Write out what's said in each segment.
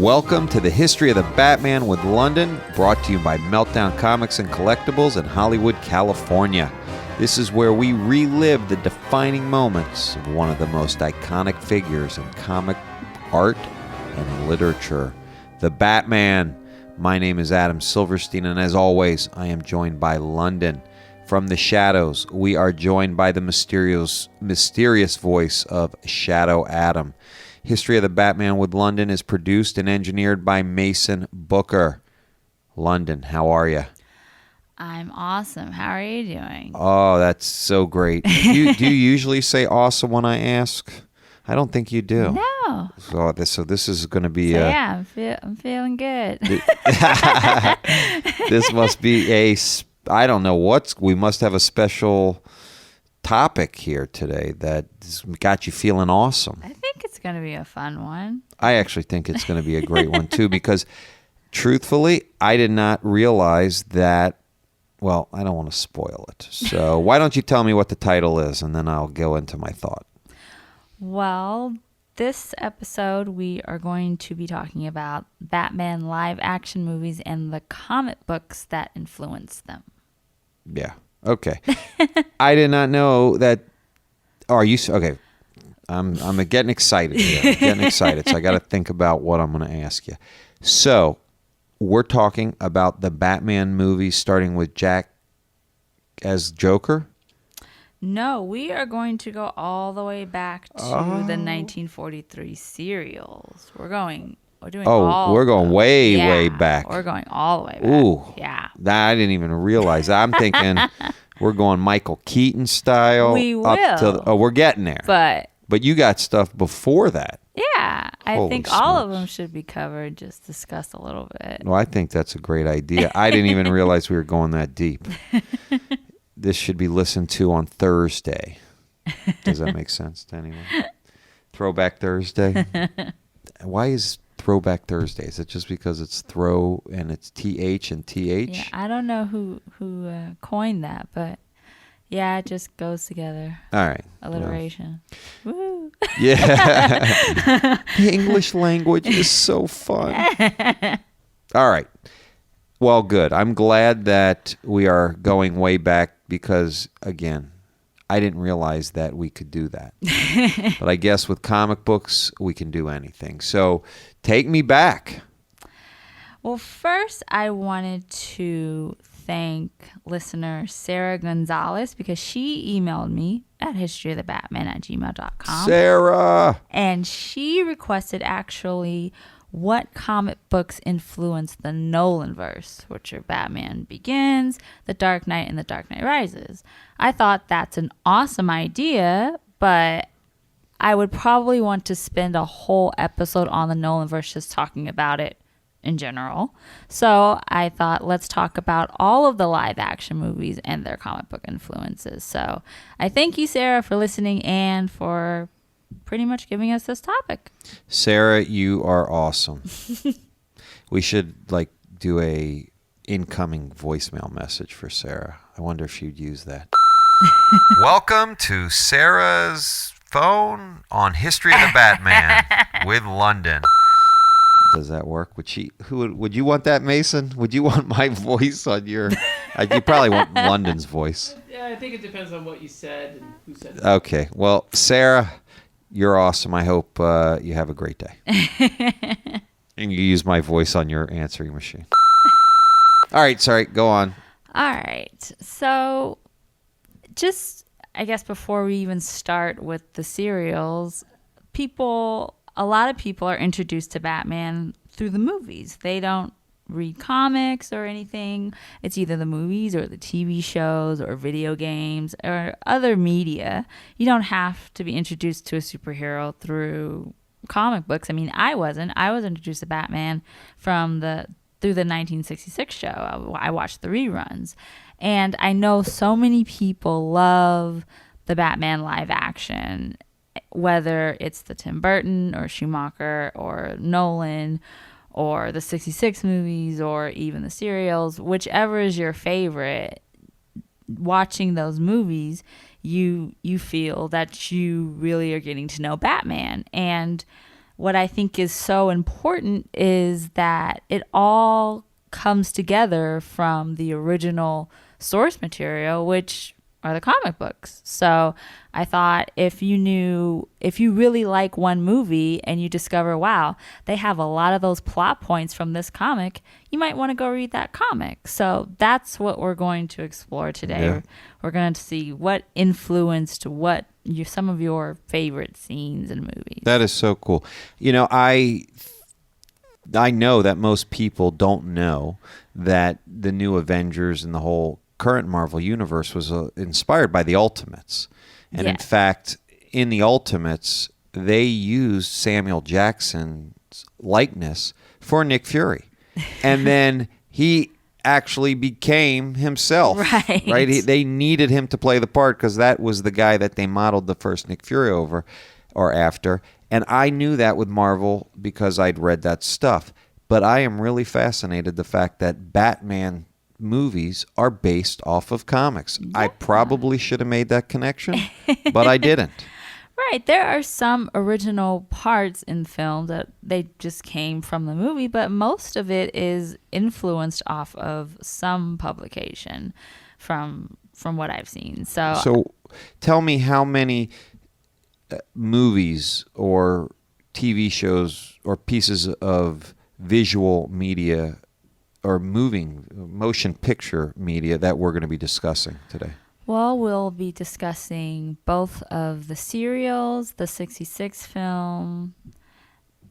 Welcome to the History of the Batman with Londyn, brought to you by Meltdown Comics and Collectibles in Hollywood, California. This is where we relive the defining moments of one of the most iconic figures in comic art and literature, the Batman. My name is Adam Silverstein, and as always, I am joined by Londyn. From the shadows, we are joined by the mysterious voice of Shadow Adam. History of the Batman with Londyn is produced and engineered by Mason Booker. Londyn, how are you? I'm awesome. How are you doing? Oh, that's so great. Do you usually say awesome when I ask? I don't think you do. No. So this is going to be... I'm feeling good. This must be I don't know we must have a special topic here today that got you feeling awesome. I think it's going to be a fun one. I actually think it's going to be a great one too, because truthfully, I did not realize that. Well, I don't want to spoil it. So why don't you tell me what the title is, and then I'll go into my thought. Well, this episode we are going to be talking about Batman live action movies and the comic books that influenced them. Yeah. Okay. I did not know that. Are you okay? I'm getting excited here. So I got to think about what I'm going to ask you. So we're talking about the Batman movies, starting with Jack as Joker. No, we are going to go all the way back to the 1943 serials. We're going way back. We're going all the way back. Ooh. Yeah. I didn't even realize. I'm thinking we're going Michael Keaton style. We will. We're getting there. But you got stuff before that. Yeah. I Holy think smokes. all of them should be covered, just discussed a little bit. Well, I think that's a great idea. I didn't even realize we were going that deep. This should be listened to on Thursday. Does that make sense to anyone? Throwback Thursday? Why is Throwback Thursday? Is it just because it's throw and it's TH and TH? Yeah, I don't know who coined that, but yeah, it just goes together. All right. Alliteration. Well. Woo! Yeah. The English language is so fun. All right. Well, good. I'm glad that we are going way back because, again, I didn't realize that we could do that. But I guess with comic books, we can do anything. So take me back. Well, first, I wanted to thank listener Sarah Gonzalez because she emailed me at historyofthebatman@gmail.com. Sarah! And she requested actually what comic books influenced the Nolanverse, which are Batman Begins, The Dark Knight, and The Dark Knight Rises. I thought that's an awesome idea, but I would probably want to spend a whole episode on the Nolanverse just talking about it in general. So I thought, let's talk about all of the live action movies and their comic book influences. So I thank you, Sarah, for listening and for pretty much giving us this topic. Sarah, you are awesome. We should do a incoming voicemail message for Sarah. I wonder if she'd use that. Welcome to Sarah's phone on History of the Batman with Londyn. Does that work? Would you want that, Mason? Would you want my voice on your... you probably want Londyn's voice. Yeah, I think it depends on what you said and who said it. Okay. Well, Sarah, you're awesome. I hope you have a great day. And you use my voice on your answering machine. All right. Sorry. Go on. All right. So just, I guess, before we even start with the serials, a lot of people are introduced to Batman through the movies. They don't read comics or anything. It's either the movies or the TV shows or video games or other media. You don't have to be introduced to a superhero through comic books. I mean, I was introduced to Batman through the 1966 show. I watched the reruns. And I know so many people love the Batman live action, whether it's the Tim Burton or Schumacher or Nolan or the 66 movies or even the serials, whichever is your favorite. Watching those movies, you feel that you really are getting to know Batman. And what I think is so important is that it all comes together from the original source material, which are the comic books. So I thought if you really like one movie and you discover, wow, they have a lot of those plot points from this comic, you might want to go read that comic. So that's what we're going to explore today. Yeah. We're going to see what influenced some of your favorite scenes in movies. That is so cool. I know that most people don't know that the new Avengers and the whole current Marvel universe was inspired by the Ultimates. And in fact, in the Ultimates, they used Samuel Jackson's likeness for Nick Fury. And then he actually became himself. Right? They needed him to play the part because that was the guy that they modeled the first Nick Fury over or after. And I knew that with Marvel because I'd read that stuff. But I am really fascinated the fact that Batman movies are based off of comics. Yeah. I probably should have made that connection, but I didn't. Right. There are some original parts in film that they just came from the movie, but most of it is influenced off of some publication from what I've seen. So tell me how many movies or TV shows or pieces of visual media or motion picture media that we're going to be discussing today. Well, we'll be discussing both of the serials, the 66 film,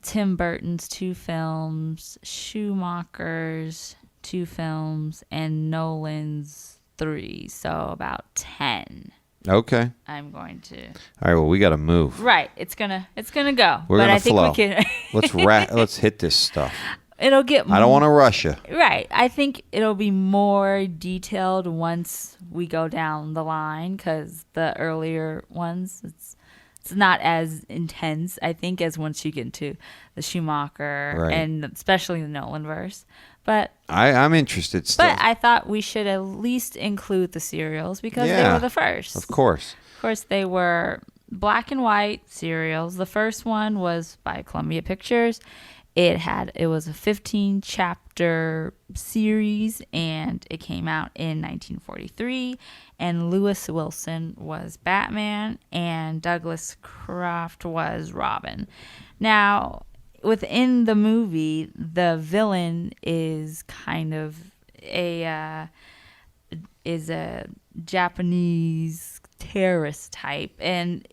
Tim Burton's 2 films, Schumacher's 2 films, and Nolan's 3. So about 10. Okay. I'm going to. All right. Well, we got to move. Right. It's gonna go. We're gonna flow. We can. Let's hit this stuff. It'll get. I don't want to rush you. Right. I think it'll be more detailed once we go down the line because the earlier ones, it's not as intense, I think, as once you get into the Schumacher and especially the Nolan verse. But I'm interested still. But I thought we should at least include the serials because they were the first. Of course. Of course, they were black and white serials. The first one was by Columbia Pictures. It was a 15-chapter series, and it came out in 1943. And Lewis Wilson was Batman, and Douglas Croft was Robin. Now, within the movie, the villain is kind of a Japanese terrorist type, and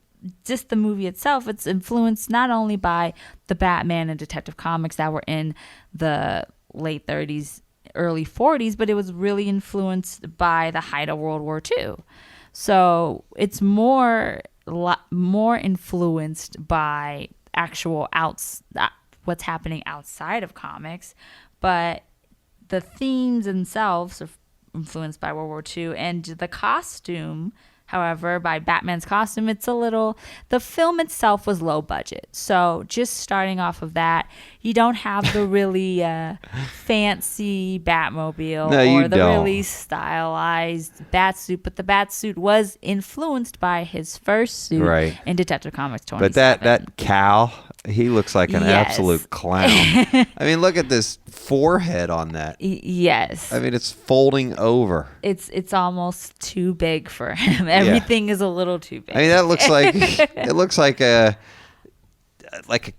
just the movie itself, it's influenced not only by the Batman and Detective Comics that were in the late 30s, early 40s, but it was really influenced by the height of World War II. So it's more influenced by actual what's happening outside of comics, but the themes themselves are influenced by World War II, and the costume, however, by Batman's costume, the film itself was low budget. So just starting off of that, you don't have the really fancy Batmobile really stylized Batsuit, but the Batsuit was influenced by his first suit in Detective Comics 27. But that Cal, he looks like an absolute clown. I mean, look at this forehead on that. Yes. I mean, it's folding over. It's almost too big for him. Everything is a little too big. I mean, that looks like a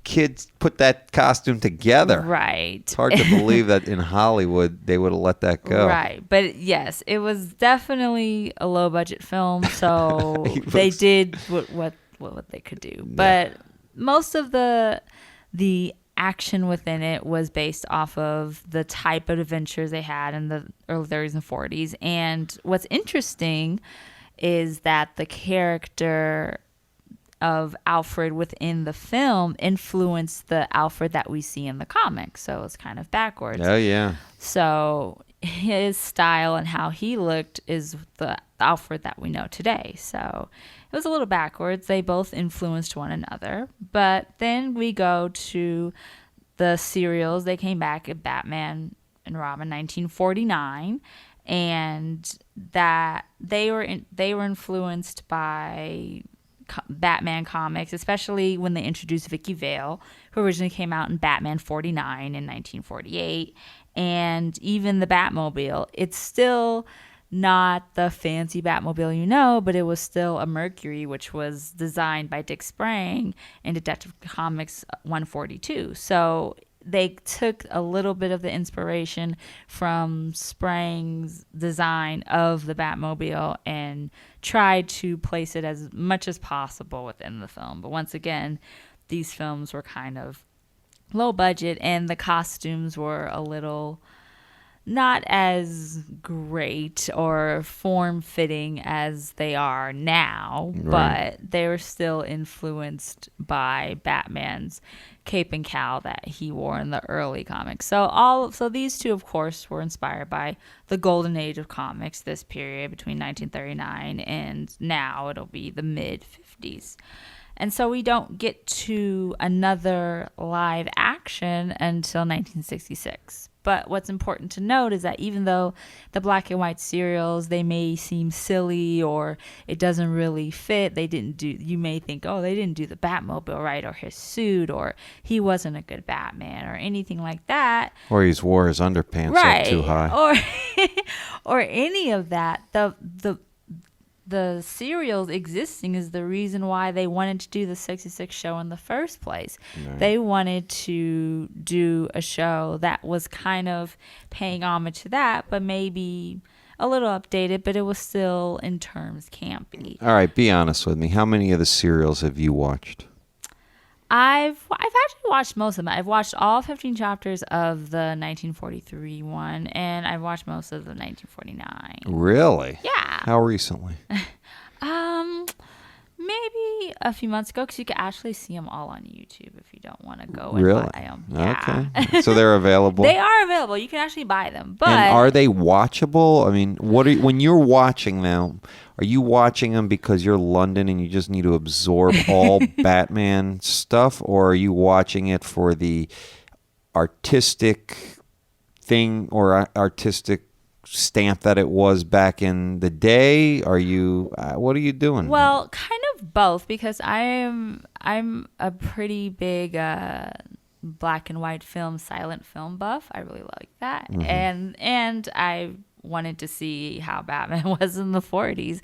kid put that costume together. Right. It's hard to believe that in Hollywood they would have let that go. Right. But yes, it was definitely a low budget film, so they did what they could do. But most of the action within it was based off of the type of adventures they had in the early 30s and 40s. And what's interesting is that the character of Alfred within the film influenced the Alfred that we see in the comics. So it's kind of backwards. Oh, yeah. So his style and how he looked is the Alfred that we know today. So it was a little backwards. They both influenced one another. But then we go to the serials. They came back at Batman and Robin 1949. And that they were influenced by Batman comics, especially when they introduced Vicky Vale, who originally came out in Batman 49 in 1948, and even the Batmobile. It's still not the fancy Batmobile, but it was still a Mercury, which was designed by Dick Sprang in Detective Comics 142. So they took a little bit of the inspiration from Sprang's design of the Batmobile and tried to place it as much as possible within the film. But once again, these films were kind of low budget, and the costumes were a little not as great or form-fitting as they are now, Right. but they were still influenced by Batman's cape and cowl that he wore in the early comics. So these two, of course, were inspired by the golden age of comics, this period between 1939 and now it'll be the mid-50s. And so we don't get to another live action until 1966. But what's important to note is that even though the black and white serials, they may seem silly or it doesn't really fit, you may think, oh, they didn't do the Batmobile right, or his suit, or he wasn't a good Batman, or anything like that. Or he's wore his underpants up too high. Or any of that. The serials existing is the reason why they wanted to do the 66 show in the first place. Right. They wanted to do a show that was kind of paying homage to that, but maybe a little updated, but it was still in terms campy. All right, be honest with me. How many of the serials have you watched? I've actually watched most of them. I've watched all 15 chapters of the 1943 one, and I've watched most of the 1949. Really? Yeah. How recently? Maybe a few months ago, because you can actually see them all on YouTube if you don't want to go really? And buy them. Yeah. Okay. So they're available? They are available. You can actually buy them. But and are they watchable? I mean, when you're watching them, are you watching them because you're Londyn and you just need to absorb all Batman stuff, or are you watching it for the artistic thing or artistic stamp that it was back in the day? Are you what are you doing? Well, kind of both, because I'm a pretty big black and white silent film buff. I really like that. Mm-hmm. And I wanted to see how Batman was in the 40s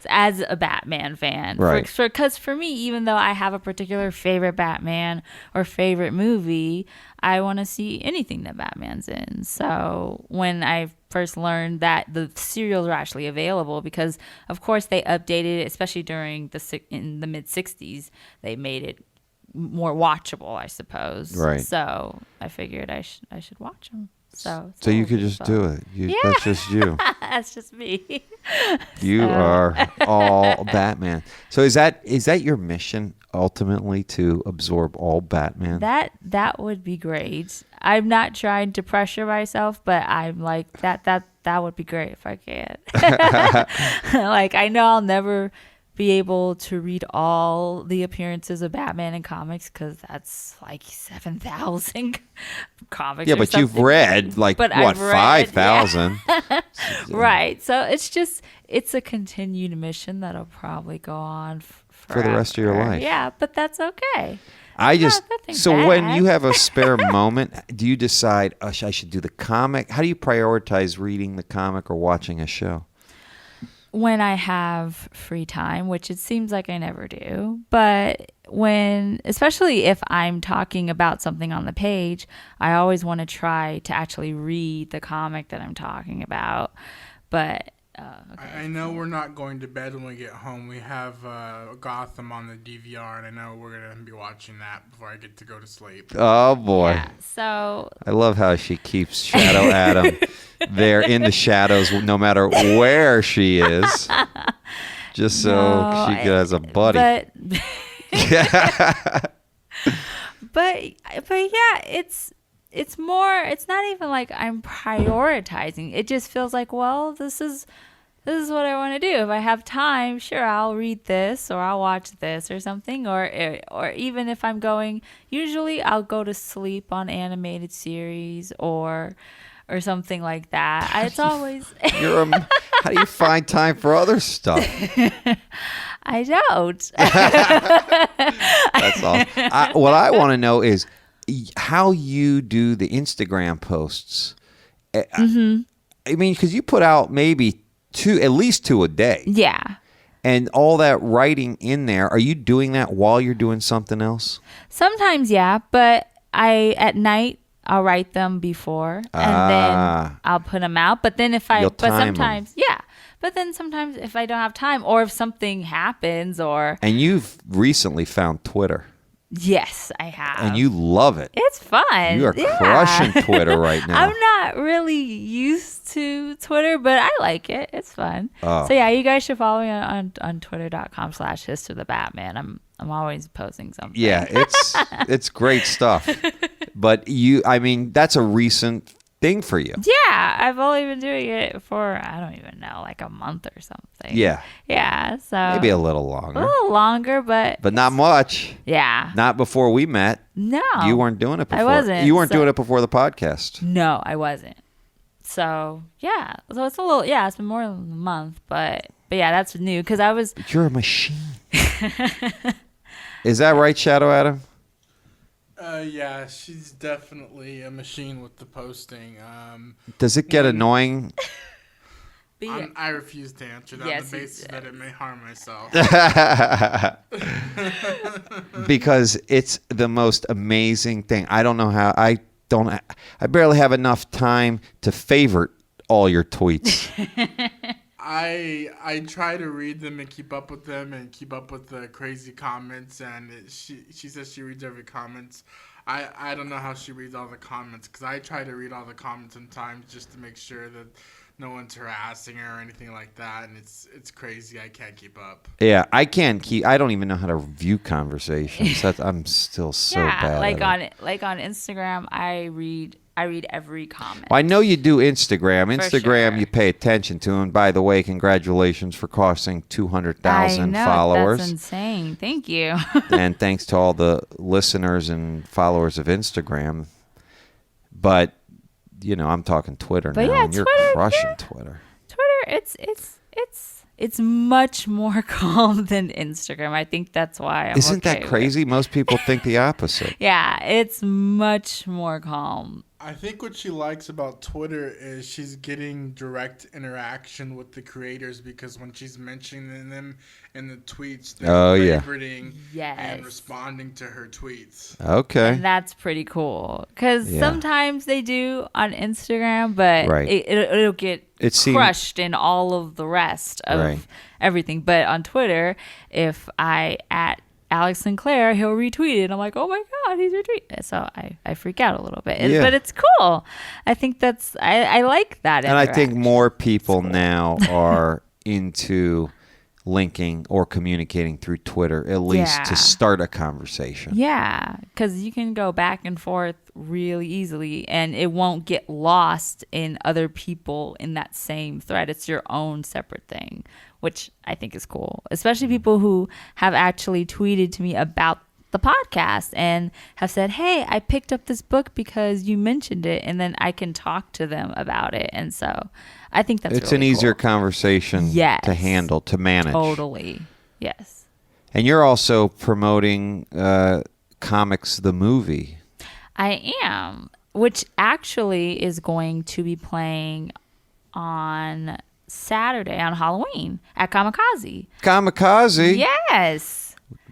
as a Batman fan. Right. Because for me, even though I have a particular favorite Batman or favorite movie, I want to see anything that Batman's in. So when I first learned that the serials are actually available, because of course they updated it, especially during in the mid 60s, they made it more watchable, I suppose. Right. So I figured I should watch them. So you could just do it. That's just you. That's just me. You are all Batman. So is that your mission ultimately, to absorb all Batman? That would be great. I'm not trying to pressure myself, but I'm like that would be great if I can. Like, I know I'll never be able to read all the appearances of Batman in comics, because that's like 7,000 comics. Yeah, but you've read like 5,000? Yeah. Right. So it's a continued mission that'll probably go on for the rest of your life. Yeah, but that's okay. When you have a spare moment, do you decide, I should do the comic? How do you prioritize reading the comic or watching a show? When I have free time, which it seems like I never do, but especially if I'm talking about something on the page, I always want to try to actually read the comic that I'm talking about. But okay. I know we're not going to bed when we get home. We have Gotham on the DVR, and I know we're going to be watching that before I get to go to sleep. Oh, boy. Yeah, so I love how she keeps Shadow Adam there in the shadows, no matter where she is, just so she has a buddy. But yeah, it's not even like I'm prioritizing. It just feels like, well, this is what I want to do. If I have time, sure, I'll read this or I'll watch this or something. Or even if I'm usually I'll go to sleep on animated series or something like that. It's always... How do you find time for other stuff? I don't. That's awesome. What I want to know is how you do the Instagram posts. Mm-hmm. I mean, because you put out maybe at least two a day. Yeah. And all that writing in there, are you doing that while you're doing something else? Sometimes, yeah, but at night I'll write them before and then I'll put them out. But then sometimes if I don't have time or if something happens And you've recently found Twitter. Yes, I have. And you love it. It's fun. You are crushing Twitter right now. I'm not really used to Twitter, but I like it. It's fun. Oh. So yeah, you guys should follow me on twitter.com/historyofthebatman. I'm always posting something. Yeah, it's great stuff. But that's a recent thing for you. Yeah, I've only been doing it for, I don't even know, like a month or something. Yeah. Yeah, so. Maybe a little longer. A little longer, but. But not much. Yeah. Not before we met. No. You weren't doing it before. I wasn't. You weren't doing it before the podcast. No, I wasn't. So, yeah. So it's it's been more than a month, but yeah, that's new because I was. You're a machine. Is that right, Shadow Adam? Yeah, she's definitely a machine with the posting. Does it get annoying? I refuse to answer that on the basis that it may harm myself. Because it's the most amazing thing. I don't know how. I barely have enough time to favorite all your tweets. I try to read them and keep up with them and keep up with the crazy comments, and she says she reads every comment. I don't know how she reads all the comments because I try to read all the comments sometimes just to make sure that no one's harassing her or anything like that, and it's crazy. I can't keep up. Yeah, I don't even know how to view conversations. I'm still so bad. On Instagram, I read every comment. Well, I know you do Instagram. For Instagram, sure. you pay attention to. And by the way, congratulations for crossing 200,000 followers. That's insane. Thank you. And thanks to all the listeners and followers of Instagram. But, I'm talking Twitter now. Yeah, and you're Twitter, crushing Twitter. Twitter, it's much more calm than Instagram. I think that's why I'm Isn't that crazy? Most people think the opposite. Yeah, it's much more calm. I think what she likes about Twitter is she's getting direct interaction with the creators because when she's mentioning them in the tweets, they're favoriting and responding to her tweets. Okay. And that's pretty cool because sometimes they do on Instagram, but it'll get crushed in all of the rest of everything. But on Twitter, if I Alex Sinclair, he'll retweet it. And I'm like, oh my God, he's retweeting it. So I freak out a little bit. But it's cool. I think I like that. And I think more people now are into linking or communicating through Twitter, at least to start a conversation. Yeah, because you can go back and forth really easily and it won't get lost in other people in that same thread. It's your own separate thing, which I think is cool, especially people who have actually tweeted to me about the podcast and have said, hey, I picked up this book because you mentioned it, and then I can talk to them about it. And so I think that's it's really an easier cool. conversation to handle, to manage. Totally. Yes. And you're also promoting Comics the Movie. I am, which actually is going to be playing on Saturday on Halloween at Kamikaze. Kamikaze? Yes.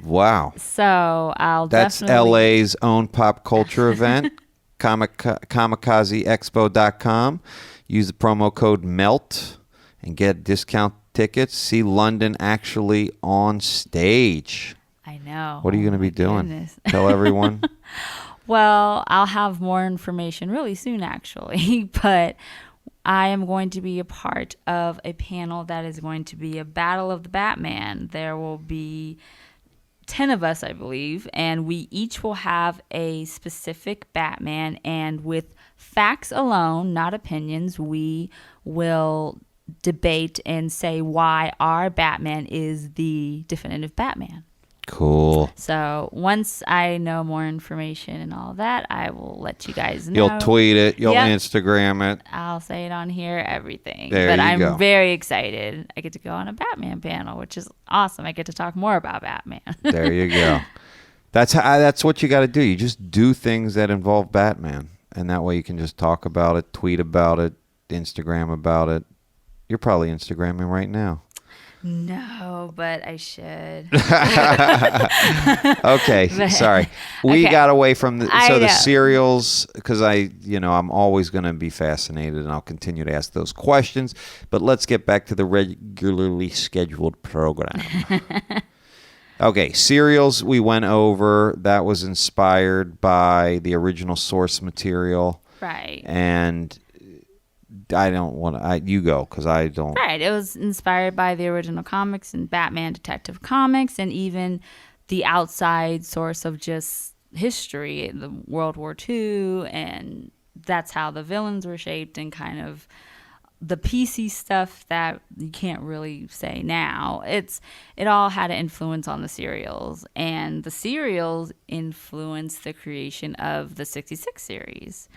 Wow. So That's LA's own pop culture event. KamikazeExpo.com. Use the promo code MELT and get discount tickets. See Londyn actually on stage. I know. What are you going to be doing? Tell everyone. Well, I'll have more information really soon, actually. But I am going to be a part of a panel that is going to be a battle of the Batman. There will be 10 of us, I believe, and we each will have a specific Batman, and with facts alone, not opinions, we will debate and say why our Batman is the definitive Batman. Cool. So once I know more information and all that, I will let you guys know. You'll tweet it. You'll Yep. Instagram it. I'll say it on here, everything. There but you I'm go. very excited. I get to go on a Batman panel, which is awesome. I get to talk more about Batman. There you go. That's what you got to do. You just do things that involve Batman, and that way you can just talk about it, tweet about it, Instagram about it. You're probably Instagramming right now. No, but I should. Okay, sorry. We Okay. got away from the I know. serials because I'm always going to be fascinated, and I'll continue to ask those questions. But let's get back to the regularly scheduled program. Okay, serials we went over. That was inspired by the original source material, Right. and I don't want to. You go because I don't. Right. It was inspired by the original comics and Batman Detective Comics, and even the outside source of just history, the World War II, and that's how the villains were shaped, and kind of the PC stuff that you can't really say now. It all had an influence on the serials, and the serials influenced the creation of the 66 series,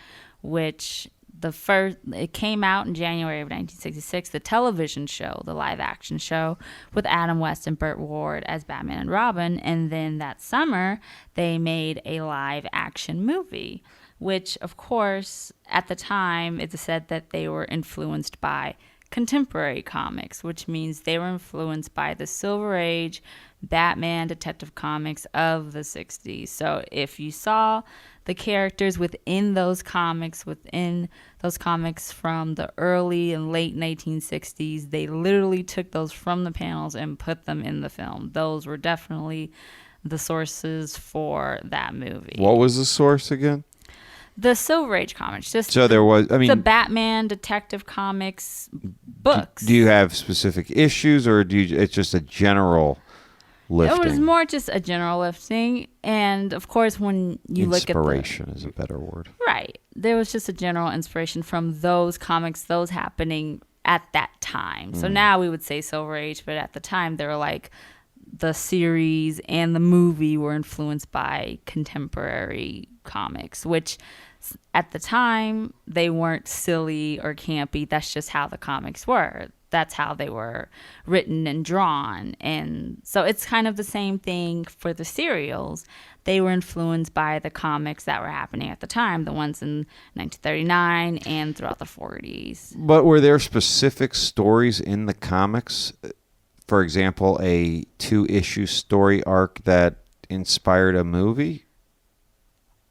which it came out in January of 1966, the television show, the live action show with Adam West and Burt Ward as Batman and Robin. And then that summer, they made a live action movie, which, of course, at the time, it's said that they were influenced by contemporary comics, which means they were influenced by the Silver Age Batman Detective Comics of the 60s. So if you saw the characters within those comics from the early and late 1960s, they literally took those from the panels and put them in the film. Those were definitely the sources for that movie. What was the source again? The Silver Age comics. The Batman Detective Comics books. Do you have specific issues, or it's just a general lifting? It was more just a general lifting, and of course, when you look at inspiration is a better word. Right, there was just a general inspiration from those comics, those happening at that time. So now we would say Silver Age, but at the time they were like the series and the movie were influenced by contemporary comics, which at the time they weren't silly or campy. That's just how the comics were. That's how they were written and drawn. And so it's kind of the same thing for the serials. They were influenced by the comics that were happening at the time, the ones in 1939 and throughout the 40s. But were there specific stories in the comics? For example, a 2-issue story arc that inspired a movie?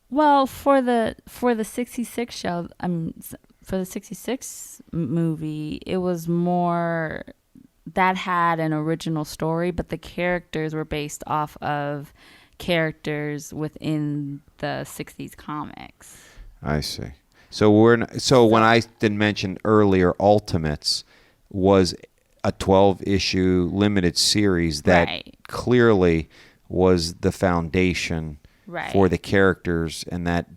Well, for the 66 show, for the 66 movie, it was more that had an original story, but the characters were based off of characters within the 60s comics. I see. So when I did mention earlier, Ultimates was a 12-issue limited series that clearly was the foundation for the characters and that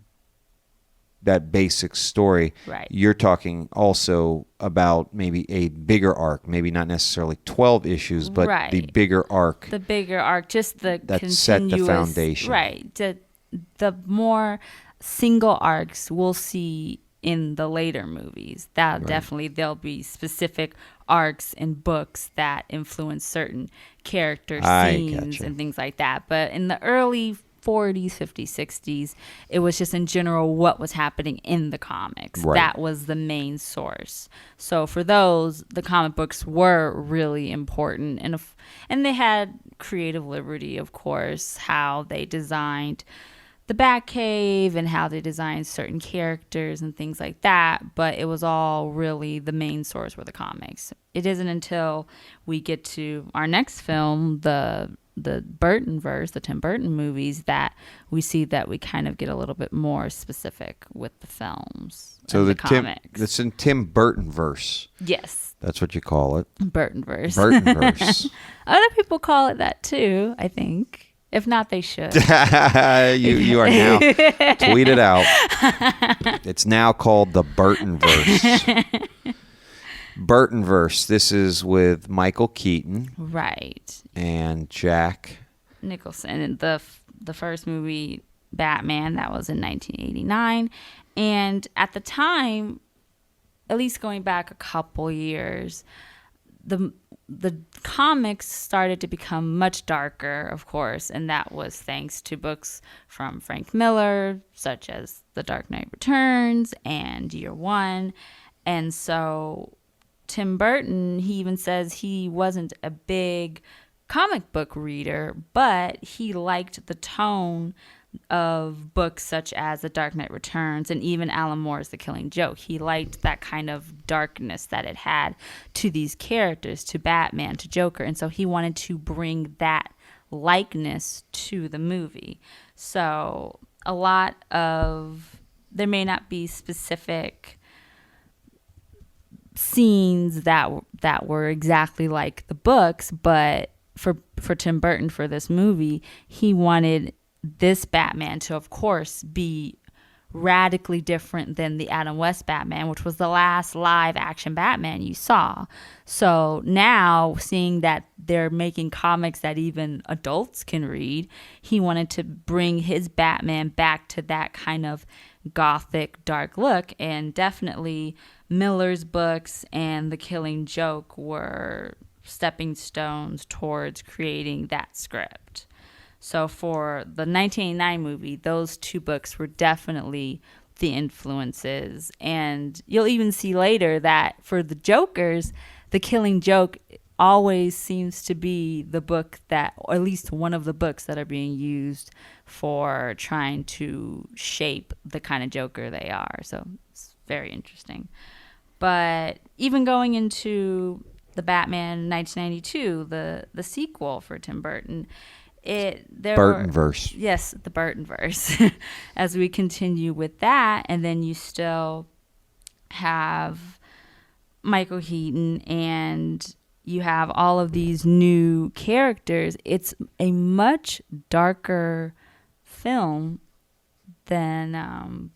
basic story. Right. You're talking also about maybe a bigger arc, maybe not necessarily 12 issues, but the bigger arc. The bigger arc, just the that set the foundation. Right. The more single arcs we'll see in the later movies. There'll be specific arcs in books that influence certain character scenes and things like that. But in the early 40s, 50s, 60s, it was just in general what was happening in the comics. Right. That was the main source. So for those, the comic books were really important, and they had creative liberty, of course, how they designed the Batcave and how they designed certain characters and things like that, but it was all really the main source were the comics. It isn't until we get to our next film, the Burtonverse, the Tim Burton movies, that we see that we kind of get a little bit more specific with the films. So the comics. It's in Tim Burtonverse. Yes. That's what you call it. Burtonverse. Burtonverse. Other people call it that too, I think. If not, they should. You are now tweet it out. It's now called the Burtonverse. Burtonverse. This is with Michael Keaton. Right. And Jack Nicholson. And the first movie, Batman, that was in 1989. And at the time, at least going back a couple years, the comics started to become much darker, of course, and that was thanks to books from Frank Miller, such as The Dark Knight Returns and Year One. And so Tim Burton, he even says he wasn't a big comic book reader, but he liked the tone of books such as The Dark Knight Returns and even Alan Moore's The Killing Joke. He liked that kind of darkness that it had to these characters, to Batman, to Joker, and so he wanted to bring that likeness to the movie. So a lot of, there may not be specific scenes that were exactly like the books, but for Tim Burton, for this movie, he wanted this Batman to, of course, be radically different than the Adam West Batman, which was the last live action Batman you saw. So now, seeing that they're making comics that even adults can read, he wanted to bring his Batman back to that kind of gothic, dark look. And definitely Miller's books and The Killing Joke were stepping stones towards creating that script. So for the 1989 movie, those two books were definitely the influences. And you'll even see later that for the Jokers, The Killing Joke always seems to be the book that, or at least one of the books that are being used for trying to shape the kind of Joker they are. So it's very interesting. But even going into the Batman 1992, the sequel for Tim Burton, Burtonverse. Yes, the Burtonverse. As we continue with that, and then you still have Michael Keaton and you have all of these new characters. It's a much darker film than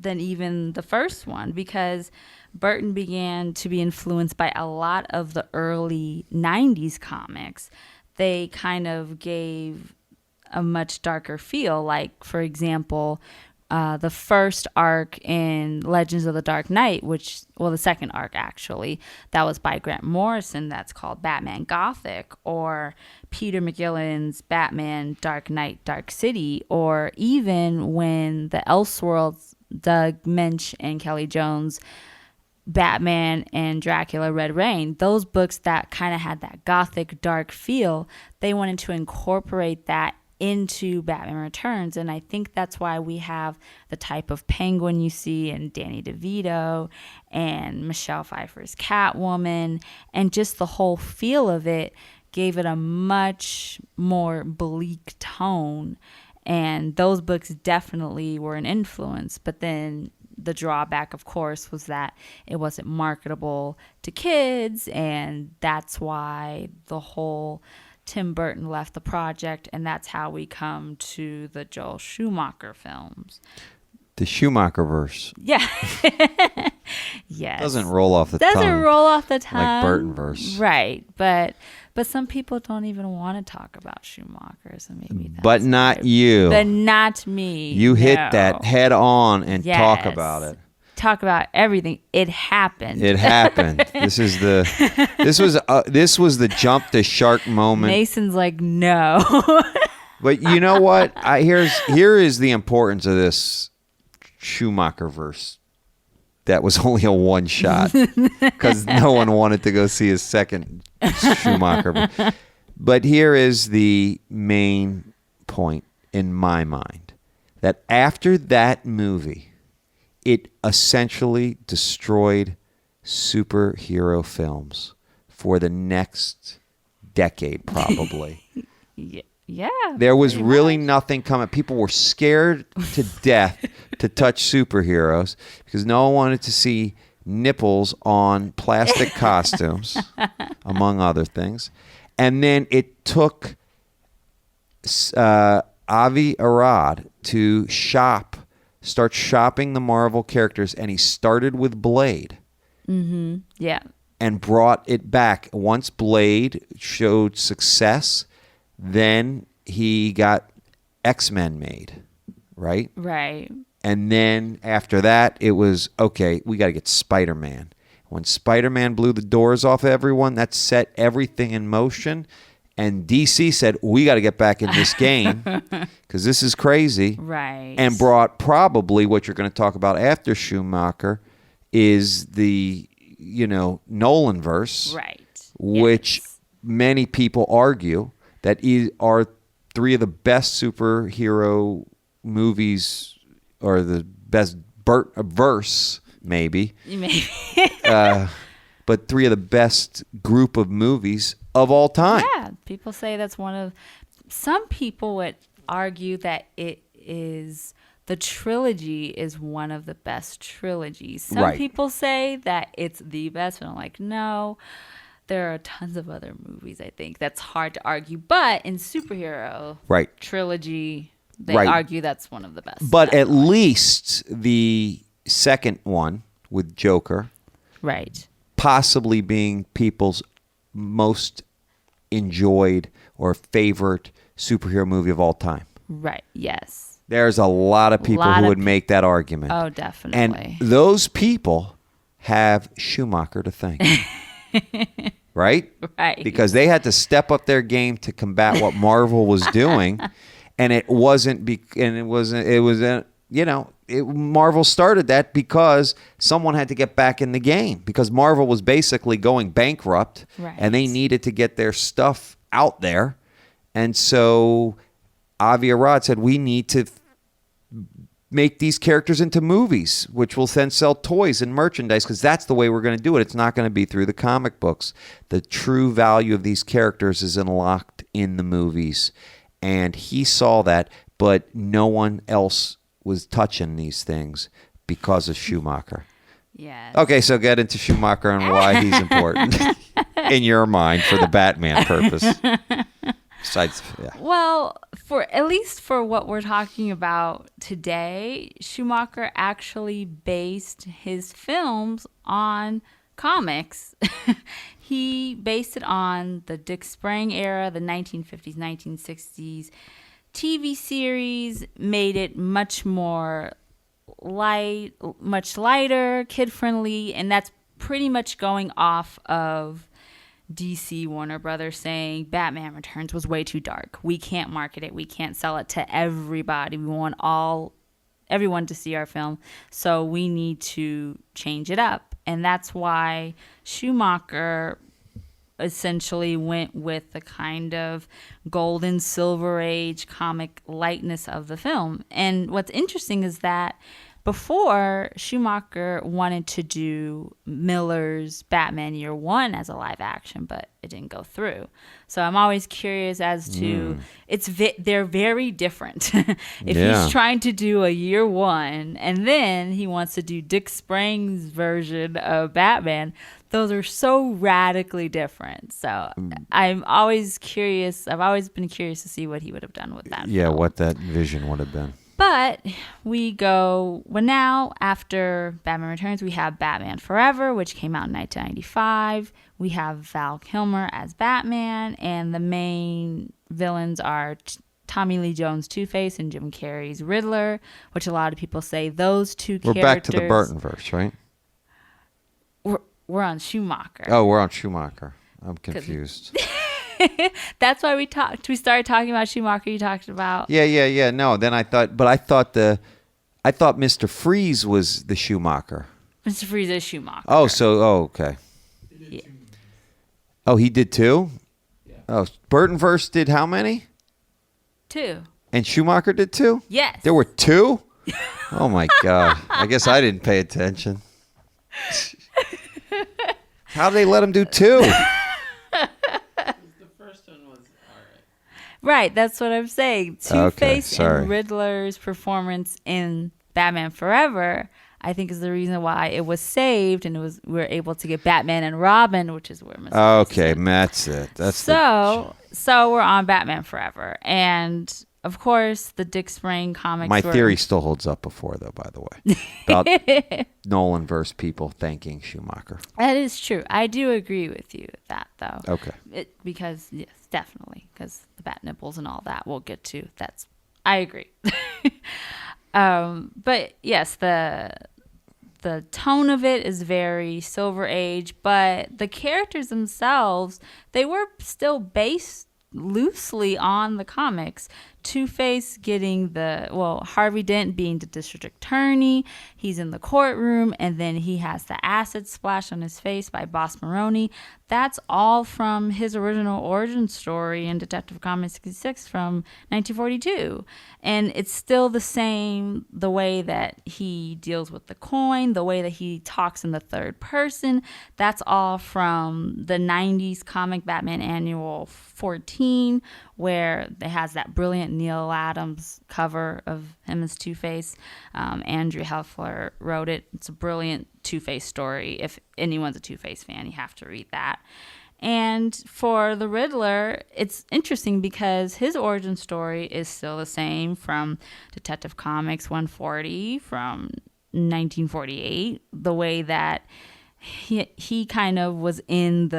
even the first one, because Burton began to be influenced by a lot of the early 90s comics. They kind of gave a much darker feel. Like, for example, the first arc in Legends of the Dark Knight, the second arc actually, that was by Grant Morrison, that's called Batman Gothic, or Peter McGillen's Batman Dark Knight Dark City, or even when the Elseworlds, Doug Moench and Kelly Jones, Batman and Dracula Red Rain, those books that kind of had that gothic dark feel, they wanted to incorporate that into Batman Returns. And I think that's why we have the type of Penguin you see in Danny DeVito and Michelle Pfeiffer's Catwoman, and just the whole feel of it gave it a much more bleak tone. And those books definitely were an influence. But then the drawback, of course, was that it wasn't marketable to kids, and that's why the whole Tim Burton left the project, and that's how we come to the Joel Schumacher films. The Schumacher-verse. Yeah. Yes. Doesn't roll off the tongue. Like Burton-verse. Right. But some people don't even want to talk about Schumacher, so maybe that's But not you. But not me. You hit that head on and talk about it. Talk about everything. It happened. It happened. This was the jump the shark moment. Mason's like, no. But you know what? Here is the importance of this Schumacher-verse. That was only a one shot because no one wanted to go see his second Schumacher. But here is the main point in my mind, that after that movie, it essentially destroyed superhero films for the next decade, probably. Yeah. There was really nothing coming. People were scared to death to touch superheroes because no one wanted to see nipples on plastic costumes, among other things. And then it took Avi Arad to start shopping the Marvel characters, and he started with Blade. Mm-hmm. Yeah. And brought it back. Once Blade showed success, Then he got X-Men made, right? Right. And then after that, it was, okay, we got to get Spider-Man. When Spider-Man blew the doors off everyone, that set everything in motion. And DC said, we got to get back in this game because this is crazy. Right. And brought probably what you're going to talk about after Schumacher is the, Nolan verse. Right. Which Yes. many people argue that are three of the best superhero movies or the best verse, maybe. Maybe. But three of the best group of movies of all time. Yeah, people say that's one of. Some people would argue that the trilogy is one of the best trilogies. Some Right. people say that it's the best, but I'm like, no. There are tons of other movies, I think, that's hard to argue. But in superhero Right. trilogy, they Right. argue that's one of the best. But at definitely. least the second one with Joker Right. possibly being people's most enjoyed or favorite superhero movie of all time. Right. Yes. There's a lot of people Lot who of would make that argument. Oh, And definitely. those people have Schumacher to thank. Right? Right. Because they had to step up their game to combat what Marvel was doing, and Marvel started that because someone had to get back in the game because Marvel was basically going bankrupt, Right. and they needed to get their stuff out there, and so Avi Arad said we need to make these characters into movies, which will then sell toys and merchandise because that's the way we're going to do it. It's not going to be through the comic books. The true value of these characters is unlocked in the movies. And he saw that, but no one else was touching these things because of Schumacher. Yes. Okay, so get into Schumacher and why he's important in your mind for the Batman purpose. Besides, yeah. Well, at least for what we're talking about today, Schumacher actually based his films on comics. He based it on the Dick Sprang era, the 1950s, 1960s TV series, made it much more much lighter, kid-friendly, and that's pretty much going off of DC Warner Brothers saying Batman Returns was way too dark. We can't market it. We can't sell it to everybody. We want everyone to see our film. So we need to change it up. And that's why Schumacher essentially went with the kind of golden silver age comic lightness of the film. And what's interesting is that before, Schumacher wanted to do Miller's Batman Year One as a live action, but it didn't go through. So I'm always curious as to they're very different. If he's trying to do a Year One and then he wants to do Dick Sprang's version of Batman, those are so radically different. So I'm always curious. I've always been curious to see what he would have done with that. Yeah, film. what that vision would have been. But now after Batman Returns, we have Batman Forever, which came out in 1995. We have Val Kilmer as Batman, and the main villains are Tommy Lee Jones' Two-Face and Jim Carrey's Riddler, which a lot of people say those two We're characters... back to the Burtonverse, right? We're on Schumacher. Oh, we're on Schumacher. I'm confused. That's why we started talking about Schumacher. You talked about... Yeah. No, then I thought Mr. Freeze was the Schumacher. Mr. Freeze is Schumacher. Okay. Yeah. Oh, he did too? Yeah. Oh, Burtonverse did how many? 2. And Schumacher did 2? Yes. There were 2? Oh my God. I guess I didn't pay attention. How did they let him do 2? The first one was alright. Right, that's what I'm saying. Okay, Two-Face sorry. and Riddler's performance in Batman Forever, I think, is the reason why it was saved, and we were able to get Batman and Robin, which is where Mr. Okay, that's it. So so we're on Batman Forever, and of course, the Dick Sprang comics. My theory still holds up before, though, by the way, about Nolan versus people thanking Schumacher. That is true. I do agree with you with that, though. Okay. Because, yes, definitely. Because the bat nipples and all that we'll get to. I agree. But, yes, the tone of it is very Silver Age, but the characters themselves, they were still based loosely on the comics. Two-Face getting Harvey Dent being the district attorney. He's in the courtroom, and then he has the acid splash on his face by Boss Maroni. That's all from his original origin story in Detective Comics 66 from 1942. And it's still the same, the way that he deals with the coin, the way that he talks in the third person. That's all from the 90s comic Batman Annual 14, where it has that brilliant Neil Adams cover of him as Two-Face. Andrew Helfler wrote it. It's a brilliant Two-Face story. If anyone's a Two-Face fan, you have to read that. And for the Riddler, it's interesting because his origin story is still the same from Detective Comics 140 from 1948. The way that he kind of was in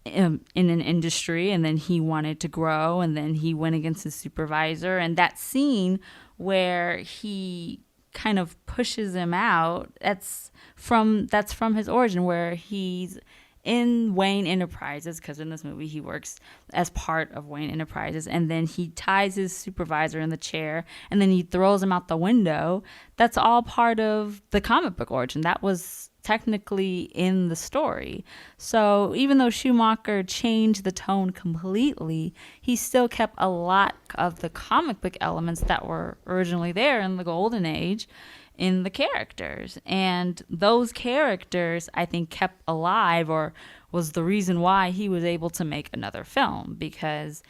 an industry, and then he wanted to grow, and then he went against his supervisor, and that scene where he kind of pushes him out, that's from his origin, where he's in Wayne Enterprises, because in this movie he works as part of Wayne Enterprises, and then he ties his supervisor in the chair, and then he throws him out the window. That's all part of the comic book origin. That was technically in the story. So even though Schumacher changed the tone completely, he still kept a lot of the comic book elements that were originally there in the Golden Age in the characters. And those characters, I think, kept alive, or was the reason why he was able to make another film, because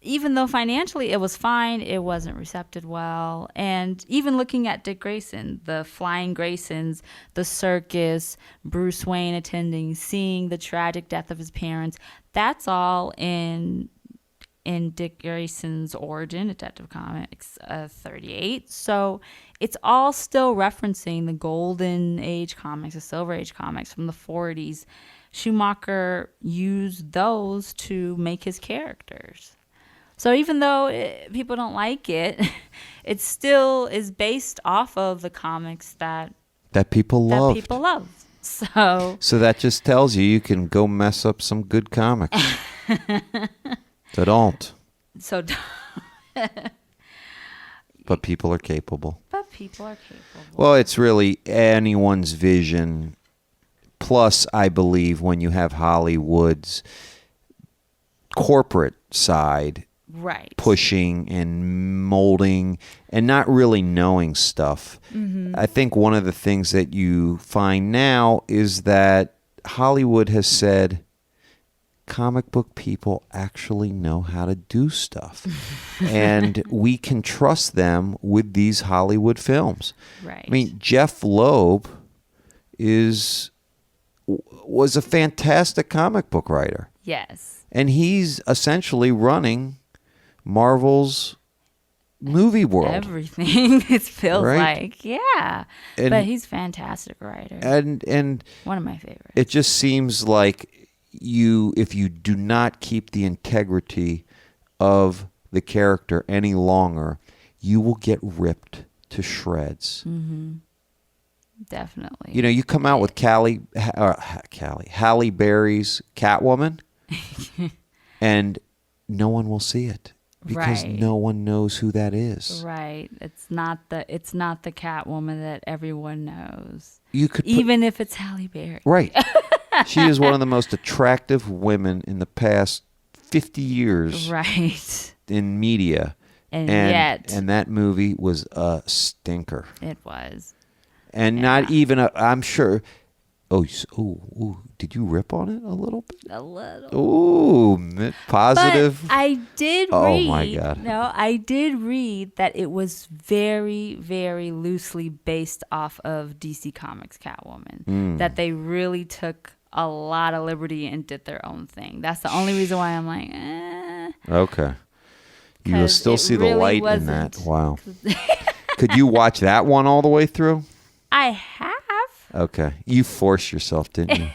even though financially it was fine, it wasn't received well. And even looking at Dick Grayson, the Flying Graysons, the circus, Bruce Wayne attending, seeing the tragic death of his parents, that's all in Dick Grayson's origin, Detective Comics 38. So it's all still referencing the Golden Age comics, the Silver Age comics from the 40s. Schumacher used those to make his characters. So even though people don't like it, it still is based off of the comics that people love. So that just tells you can go mess up some good comics. So don't. But people are capable. Well, it's really anyone's vision. Plus, I believe when you have Hollywood's corporate side, right, pushing and molding and not really knowing stuff. Mm-hmm. I think one of the things that you find now is that Hollywood has said comic book people actually know how to do stuff. And we can trust them with these Hollywood films. Right. I mean, Jeff Loeb was a fantastic comic book writer. Yes. And he's essentially running Marvel's movie world. Everything, it feels right? like. Yeah. But he's a fantastic writer. And one of my favorites. It just seems like if you do not keep the integrity of the character any longer, you will get ripped to shreds. Mm-hmm. Definitely. You know, you come out with Halle Berry's Catwoman, and no one will see it because no one knows who that is. Right. It's not the Catwoman that everyone knows. You could even if it's Halle Berry. Right. She is one of the most attractive women in the past 50 years. Right. In media. And that movie was a stinker. It was. And not even I'm sure. Oh, did you rip on it a little bit? A little. Ooh, positive. But I did read. Oh my God. No, I did read that it was very, very loosely based off of DC Comics Catwoman. That they really took a lot of liberty and did their own thing. That's the only reason why I'm like, Okay. You will still see the light in that. wasn't. Wow. Could you watch that one all the way through? I have. Okay. You forced yourself, didn't you?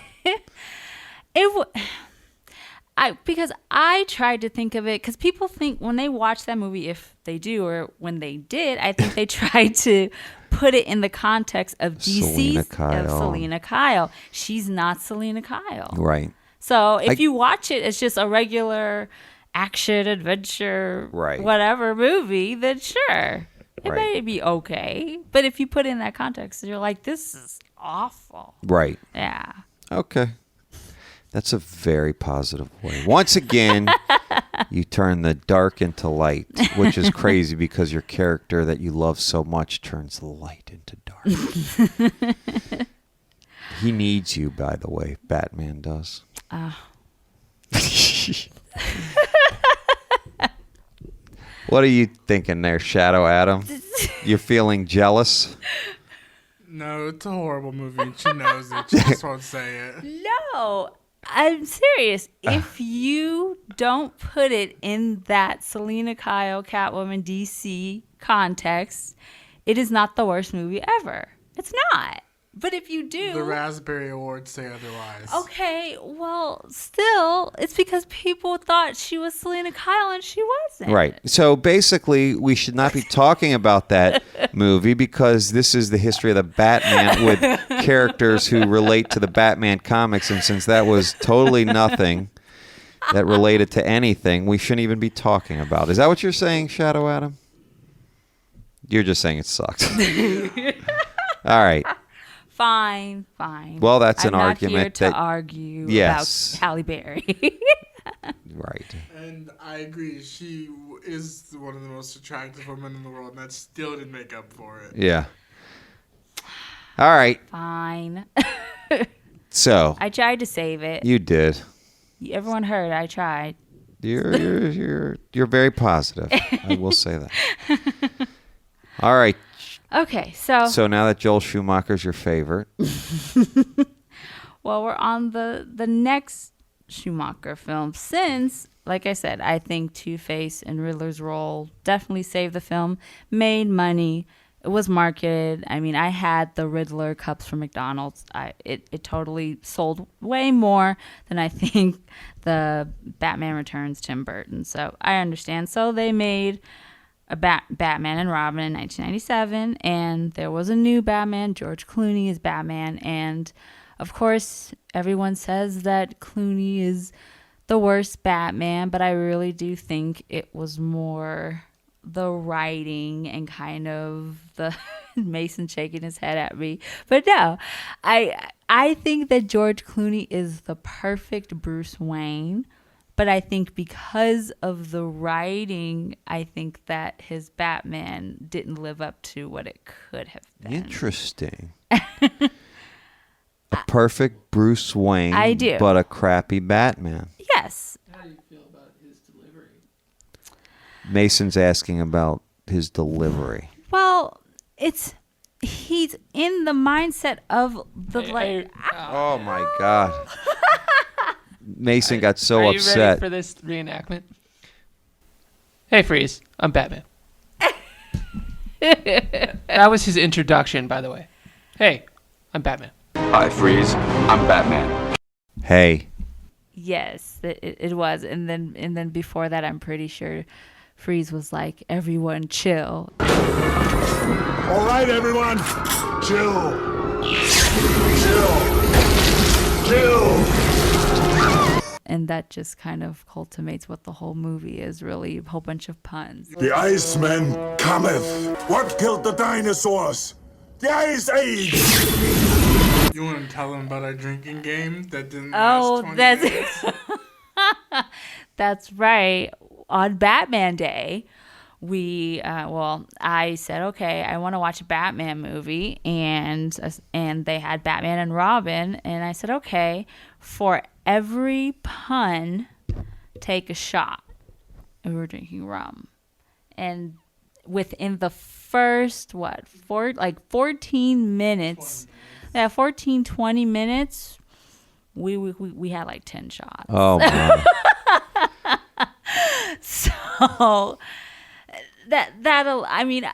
Because I tried to think of it, because people think when they watch that movie, if they do or when they did, I think they tried to put it in the context of DC's Selena Kyle. She's not Selena Kyle. Right. So if you watch it, it's just a regular action, adventure, whatever movie, then sure. It may be okay. But if you put it in that context, you're like, this is awful. Right. Yeah. Okay. That's a very positive way. Once again, you turn the dark into light, which is crazy because your character that you love so much turns the light into dark. He needs you, by the way. Batman does. What are you thinking there, Shadow Adam? You're feeling jealous? No, it's a horrible movie, and she knows it. She just won't say it. No, I'm serious. If you don't put it in that Selena Kyle, Catwoman, DC context, it is not the worst movie ever. It's not. But if you do... The Raspberry Awards say otherwise. Okay, well, still, it's because people thought she was Selena Kyle and she wasn't. Right. So basically, we should not be talking about that movie because this is the history of the Batman with characters who relate to the Batman comics. And since that was totally nothing that related to anything, we shouldn't even be talking about it. Is that what you're saying, Shadow Adam? You're just saying it sucks. All right. Fine. Well, that's an I'm argument not here to argue about Halle Berry. Right. And I agree. She is one of the most attractive women in the world, and that still didn't make up for it. Yeah. All right. Fine. So. I tried to save it. You did. Everyone heard I tried. You're very positive. I will say that. All right. Okay, so now that Joel Schumacher's your favorite. Well, we're on the next Schumacher film. Since, like I said, I think Two-Face and Riddler's role definitely saved the film, made money. It was marketed. I mean, I had the Riddler cups from McDonald's. It totally sold way more than I think the Batman Returns Tim Burton. So I understand. So they made a Batman and Robin in 1997, and there was a new Batman. George Clooney is Batman, and of course, everyone says that Clooney is the worst Batman, but I really do think it was more the writing and kind of the Mason shaking his head at me. But no, I think that George Clooney is the perfect Bruce Wayne. But I think because of the writing, I think that his Batman didn't live up to what it could have been. Interesting. A perfect Bruce Wayne, I do. But a crappy Batman. Yes. How do you feel about his delivery? Mason's asking about his delivery. Well, he's in the mindset of the Oh my God. Mason got so Are you upset. ready for this reenactment? Hey, Freeze. I'm Batman. That was his introduction, by the way. Hey, I'm Batman. Hi, Freeze. I'm Batman. Hey. Yes, it was. And then before that, I'm pretty sure Freeze was like, everyone chill. All right, everyone. Chill. And that just kind of culminates what the whole movie is, really a whole bunch of puns. The Iceman cometh. What killed the dinosaurs? The Ice Age. You want to tell them about our drinking game that didn't last 20 minutes? That's right. On Batman Day, I said, okay, I want to watch a Batman movie, and they had Batman and Robin, and I said, okay, for every pun, take a shot. And we were drinking rum, and within the first 14 minutes, 20 minutes, we had like 10 shots. Oh my. So So that'll. I mean,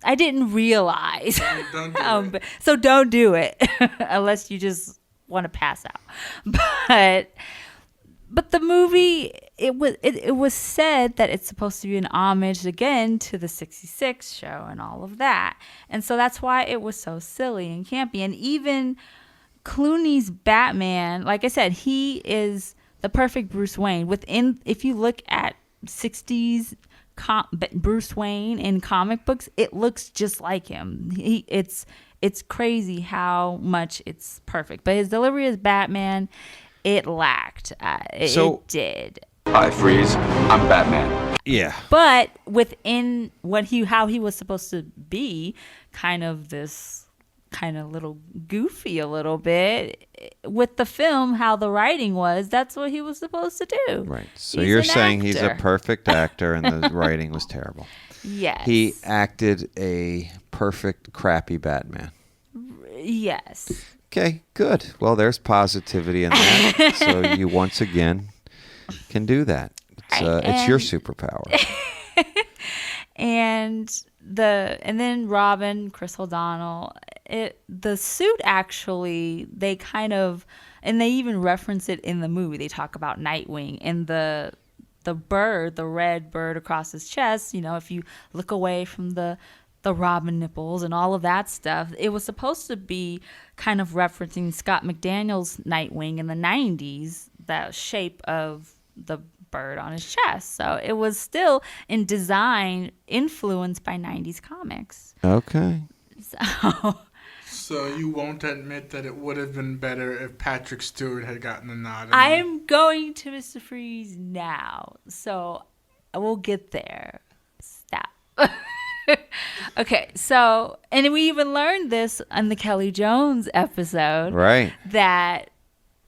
I didn't realize. Don't do it. So don't do it unless you just want to pass out. But the movie, it was said that it's supposed to be an homage again to the 66 show and all of that. And so that's why it was so silly and campy. And even Clooney's Batman, like I said, he is the perfect Bruce Wayne. If you look at 60s Bruce Wayne in comic books, it looks just like him. It's crazy how much it's perfect. But his delivery as Batman, it lacked. It did. Hi, Freeze. I'm Batman. Yeah. But within how he was supposed to be, kind of this kind of little goofy a little bit with the film, how the writing was, that's what he was supposed to do. Right. So He's you're an saying he's a actor. perfect actor and the writing was terrible. Yes. He acted a perfect crappy Batman. Yes. Okay, good. Well, there's positivity in that. So you once again can do that. It's your superpower. And then Robin, Chris O'Donnell, the suit actually, they kind of, and they even reference it in the movie. They talk about Nightwing and the bird, the red bird across his chest. You know, if you look away from the Robin nipples and all of that stuff, it was supposed to be kind of referencing Scott McDaniel's Nightwing in the 90s, that shape of the bird on his chest. So it was still in design influenced by 90s comics. Okay. So you won't admit that it would have been better if Patrick Stewart had gotten the nod. I'm going to Mr. Freeze now, so I will get there. Stop. Okay, so, and we even learned this on the Kelly Jones episode. Right. That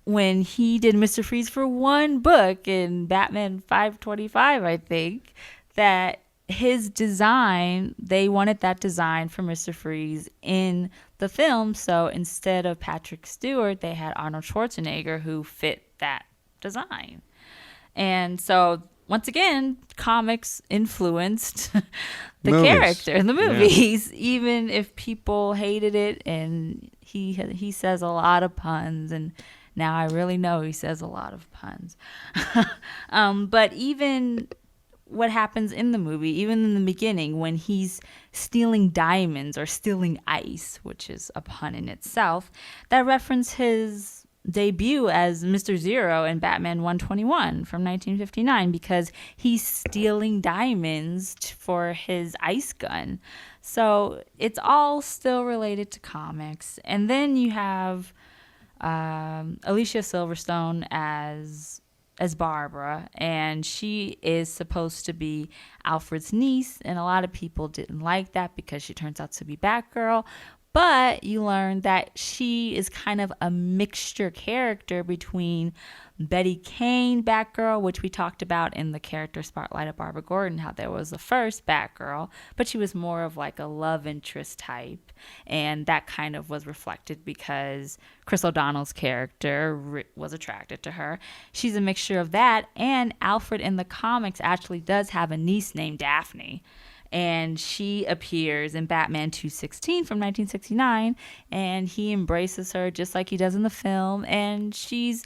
when he did Mr. Freeze for one book in Batman 525, I think, that his design, they wanted that design for Mr. Freeze in the film. So instead of Patrick Stewart, they had Arnold Schwarzenegger who fit that design. And so once again, comics influenced the Movies. character in the movies, even if people hated it. And he says a lot of puns, and now I really know he says a lot of puns. But even what happens in the movie, even in the beginning, when he's stealing diamonds or stealing ice, which is a pun in itself, that reference his debut as Mr. Zero in Batman 121 from 1959, because he's stealing diamonds for his ice gun. So it's all still related to comics. And then you have Alicia Silverstone as Barbara, and she is supposed to be Alfred's niece, and a lot of people didn't like that because she turns out to be Batgirl. But you learn that she is kind of a mixture character between Betty Kane, Batgirl, which we talked about in the character spotlight of Barbara Gordon, how there was the first Batgirl, but she was more of like a love interest type. And that kind of was reflected because Chris O'Donnell's character was attracted to her. She's a mixture of that. And Alfred in the comics actually does have a niece named Daphne. And she appears in Batman 216 from 1969, and he embraces her just like he does in the film. And she's,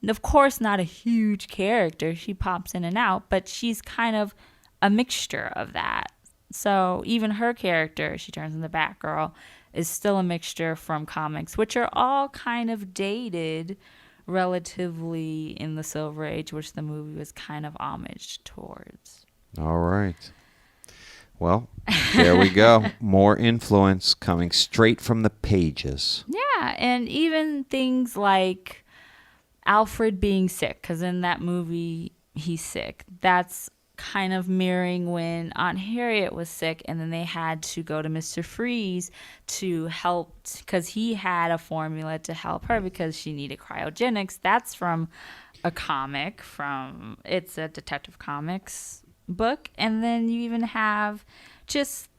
of course, not a huge character. She pops in and out, but she's kind of a mixture of that. So even her character, she turns into Batgirl, is still a mixture from comics, which are all kind of dated relatively in the Silver Age, which the movie was kind of homaged towards. All right. Well, there we go. More influence coming straight from the pages. Yeah, and even things like Alfred being sick, because in that movie, he's sick. That's kind of mirroring when Aunt Harriet was sick, and then they had to go to Mr. Freeze to help, because he had a formula to help her because she needed cryogenics. That's from a comic, it's a Detective Comics book. And then you even have just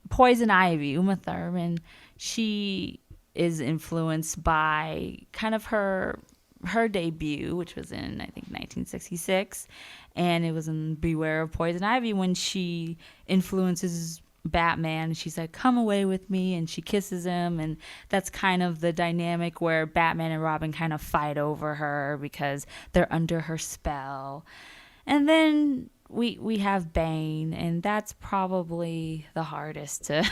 Poison Ivy, Uma Thurman. She is influenced by kind of her her debut, which was in I think 1966, and it was in Beware of Poison Ivy when she influences Batman. She's like, come away with me, and she kisses him, and that's kind of the dynamic where Batman and Robin kind of fight over her because they're under her spell. And then we have Bane, and that's probably the hardest to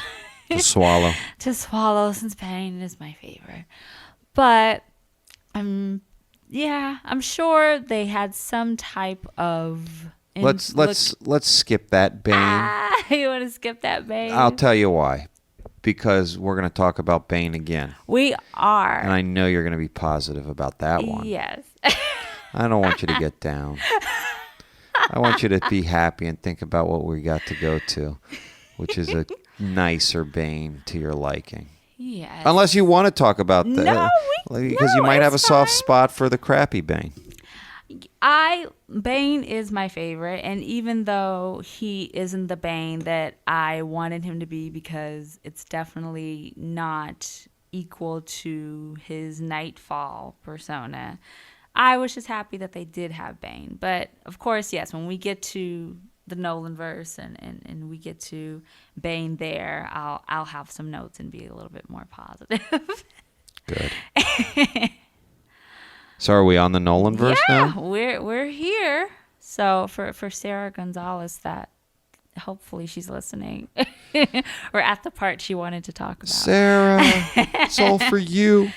swallow. to swallow, since Bane is my favorite. But I'm sure they had some type of Let's skip that Bane. You want to skip that Bane? I'll tell you why. Because we're going to talk about Bane again. We are. And I know you're going to be positive about that one. Yes. I don't want you to get down. I want you to be happy and think about what we got to go to, which is a nicer Bane to your liking. Yes. Unless you want to talk about that. No, because you might have a soft spot for the crappy Bane. Bane is my favorite, and even though he isn't the Bane that I wanted him to be, because it's definitely not equal to his Nightfall persona, I was just happy that they did have Bane. But of course, yes, when we get to the Nolan verse and we get to Bane there, I'll have some notes and be a little bit more positive. Good. So are we on the Nolan verse now? Yeah, we're here. So for Sarah Gonzalez, that hopefully she's listening. We're at the part she wanted to talk about. Sarah, it's all for you.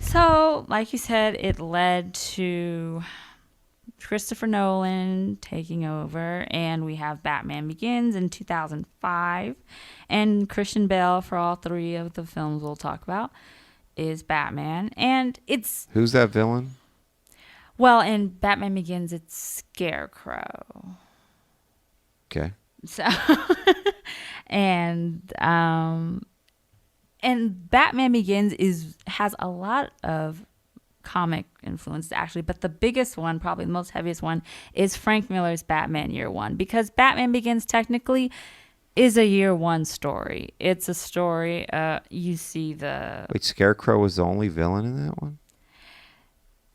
So, like you said, it led to Christopher Nolan taking over, and we have Batman Begins in 2005, and Christian Bale for all three of the films we'll talk about is Batman, and it's... Who's that villain? Well, in Batman Begins, it's Scarecrow. Okay. So, and Batman Begins has a lot of comic influence, actually, but the biggest one, probably the most heaviest one, is Frank Miller's Batman Year One, because Batman Begins technically is a Year One story. It's a story. You see the... Wait, Scarecrow was the only villain in that one?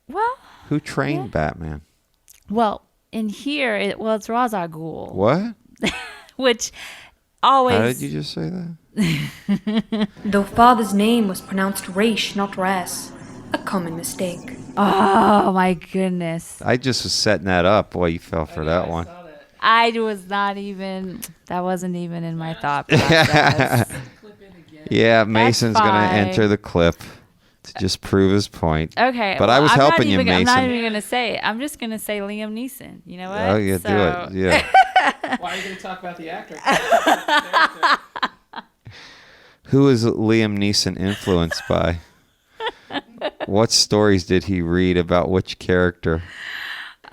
Well... Who trained Batman? Well, in here, it's Ra's al Ghul. What? Which always... How did you just say that? Though father's name was pronounced Raish, not Ras, a common mistake. Oh, my goodness. I just was setting that up. Boy, you fell for that one. I was not even... That wasn't even in my thought process. Yeah, Mason's going to fine. enter the clip to just prove his point. Okay. But well, I was I'm not helping you, even, Mason. I'm not even going to say it. I'm just going to say Liam Neeson. You know what? Oh, yeah, do it. Yeah. Why are you going to talk about the actor? Who is Liam Neeson influenced by? What stories did he read about which character?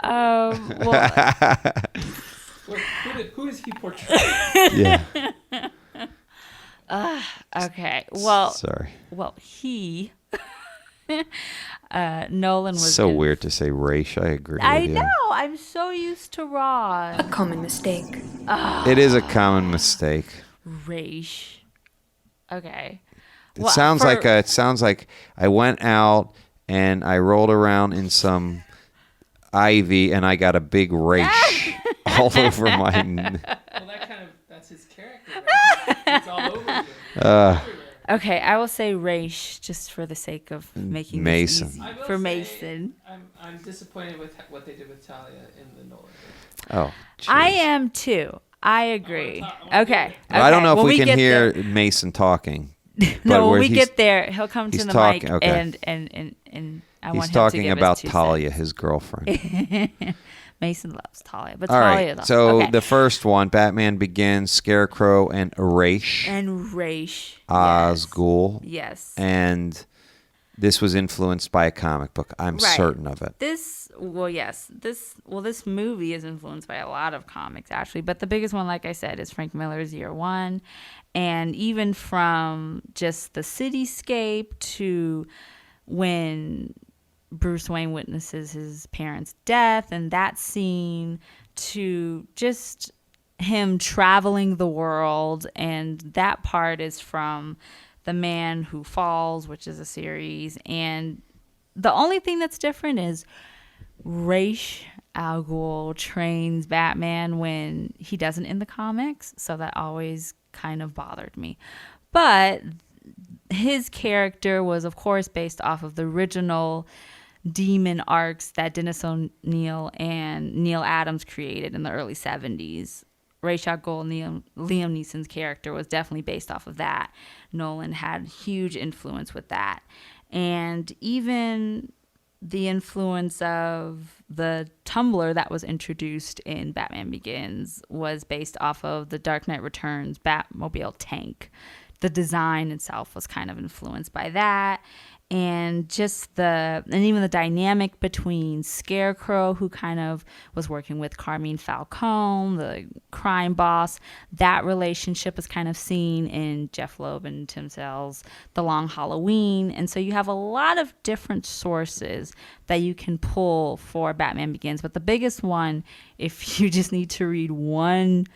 Well, Who does he portray? Yeah. okay. Well, Sorry. Well, Nolan was So weird to say Raish. I agree I with you. know. I'm so used to Raw. A common mistake. It is a common mistake. Raish. Okay. It sounds like I went out and I rolled around in some ivy and I got a big Raish all over my... Well, that's his character, right? It's all over you. Okay, I will say Raish just for the sake of making Mason. this easy I will for say, Mason. I'm disappointed with what they did with Talia in the Nolan. Oh, geez. I am too. I agree. Okay. I don't know if when we can get hear there- Mason talking. No, where when we he's- get there, he'll come to he's the talking- mic okay. and I want He's him to talking give about his 2 Talia, cents. his girlfriend. Mason loves Talia, but All Talia right, loves so okay. the first one, Batman Begins, Scarecrow and Raish, and Raish. Osgood. Yes. And this was influenced by a comic book. I'm Right. certain of it. This movie is influenced by a lot of comics, actually. But the biggest one, like I said, is Frank Miller's Year One. And even from just the cityscape to when Bruce Wayne witnesses his parents' death and that scene to just him traveling the world. And that part is from The Man Who Falls, which is a series, and the only thing that's different is Ra's al Ghul trains Batman when he doesn't in the comics, so that always kind of bothered me. But his character was, of course, based off of the original demon arcs that Dennis O'Neil and Neil Adams created in the early 70s. Ra's al Ghul, Liam Neeson's character, was definitely based off of that. Nolan had huge influence with that. And even the influence of the Tumbler that was introduced in Batman Begins was based off of the Dark Knight Returns Batmobile tank. The design itself was kind of influenced by that. And even the dynamic between Scarecrow, who kind of was working with Carmine Falcone, the crime boss, that relationship is kind of seen in Jeff Loeb and Tim Sale's The Long Halloween. And so you have a lot of different sources that you can pull for Batman Begins. But the biggest one, if you just need to read one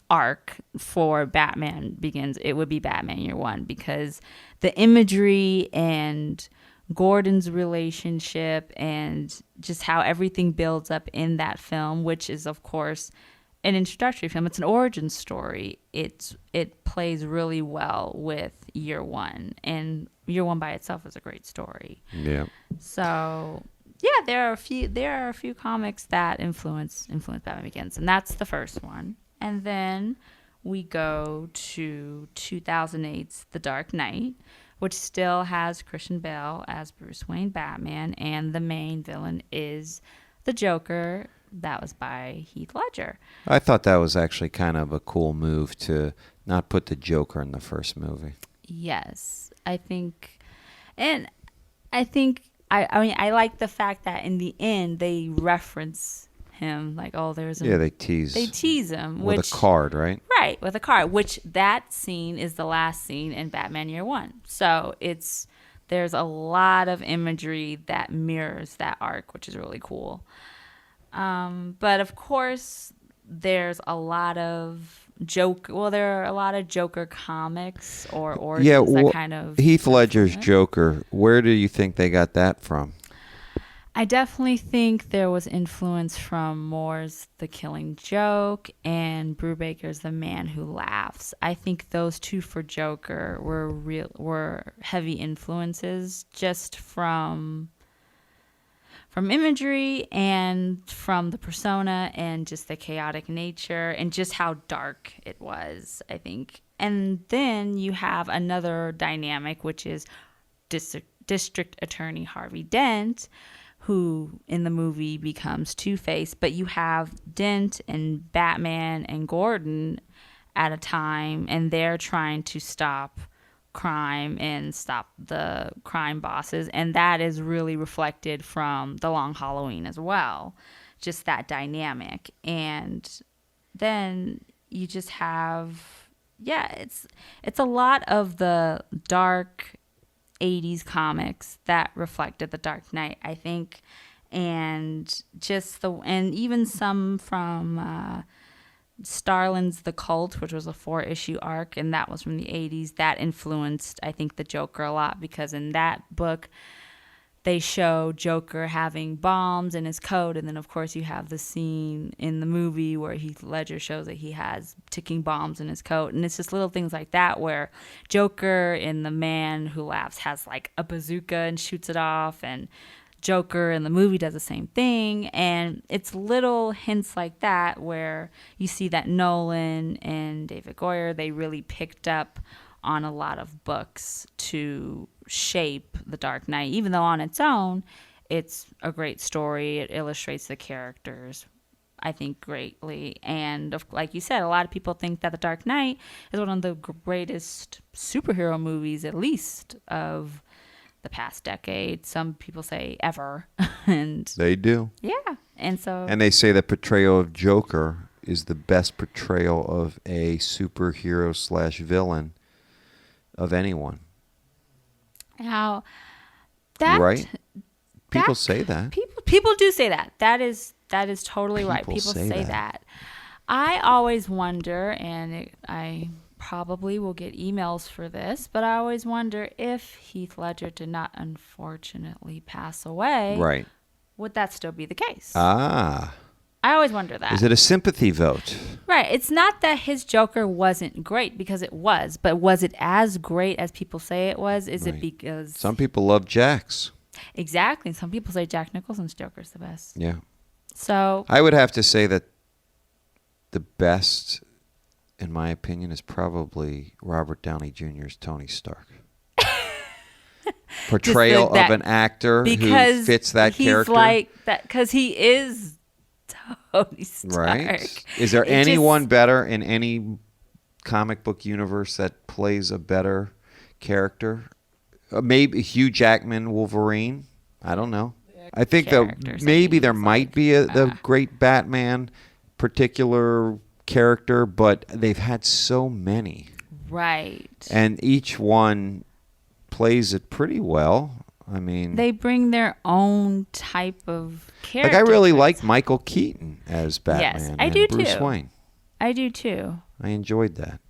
arc for Batman Begins, it would be Batman Year One, because the imagery and Gordon's relationship and just how everything builds up in that film, which is of course an introductory film, it's an origin story. It plays really well with Year One, and Year One by itself is a great story. Yeah. So yeah, there are a few comics that influence Batman Begins, and that's the first one. And then we go to 2008's The Dark Knight, which still has Christian Bale as Bruce Wayne Batman, and the main villain is the Joker. That was by Heath Ledger. I thought that was actually kind of a cool move to not put the Joker in the first movie. Yes, I mean, I like the fact that in the end they reference him, like, oh, there's they tease him with a card, right? Right, with a card, which that scene is the last scene in Batman Year One. So there's a lot of imagery that mirrors that arc, which is really cool. But of course, there's a lot of there are a lot of Joker comics or origins that kind of Heath Ledger's Joker. Where do you think they got that from? I definitely think there was influence from Moore's The Killing Joke and Brubaker's The Man Who Laughs. I think those two for Joker were heavy influences, just from imagery and from the persona and just the chaotic nature and just how dark it was, I think. And then you have another dynamic, which is District Attorney Harvey Dent, who in the movie becomes Two-Face, but you have Dent and Batman and Gordon at a time, and they're trying to stop crime and stop the crime bosses, and that is really reflected from The Long Halloween as well, just that dynamic. And then you just have, it's a lot of the dark 80s comics that reflected the Dark Knight, I think, and even some from Starlin's The Cult, which was a 4-issue arc, and that was from the 80s. That influenced, I think, the Joker a lot, because in that book they show Joker having bombs in his coat, and then of course you have the scene in the movie where Heath Ledger shows that he has ticking bombs in his coat, and it's just little things like that where Joker in The Man Who Laughs has like a bazooka and shoots it off, and Joker in the movie does the same thing, and it's little hints like that where you see that Nolan and David Goyer, they really picked up on a lot of books to shape The Dark Knight. Even though on its own, it's a great story. It illustrates the characters, I think, greatly. And like you said, a lot of people think that The Dark Knight is one of the greatest superhero movies, at least of the past decade. Some people say ever. And they do. Yeah. And they say the portrayal of Joker is the best portrayal of a superhero / villain of anyone. Now, right? People say that. People do say that. That is totally right. People say that. I always wonder, and I probably will get emails for this, but I always wonder if Heath Ledger did not unfortunately pass away, Right. would that still be the case? Ah. I always wonder that. Is it a sympathy vote? Right. It's not that his Joker wasn't great, because it was, but was it as great as people say it was? Is it because... Some people love Jack's. Exactly. Some people say Jack Nicholson's Joker's the best. Yeah. So... I would have to say that the best, in my opinion, is probably Robert Downey Jr.'s Tony Stark. Portrayal of an actor who fits that character. He's like that, because he is Tony Stark. Right. Is there anyone better in any comic book universe that plays a better character? Maybe Hugh Jackman Wolverine. I don't know. I think that maybe there might be the great Batman particular character, but they've had so many. Right. And each one plays it pretty well. I mean, they bring their own type of character. Like I really like Michael Keaton as Batman. Yes, I do Bruce too. Wayne. I do too. I enjoyed that.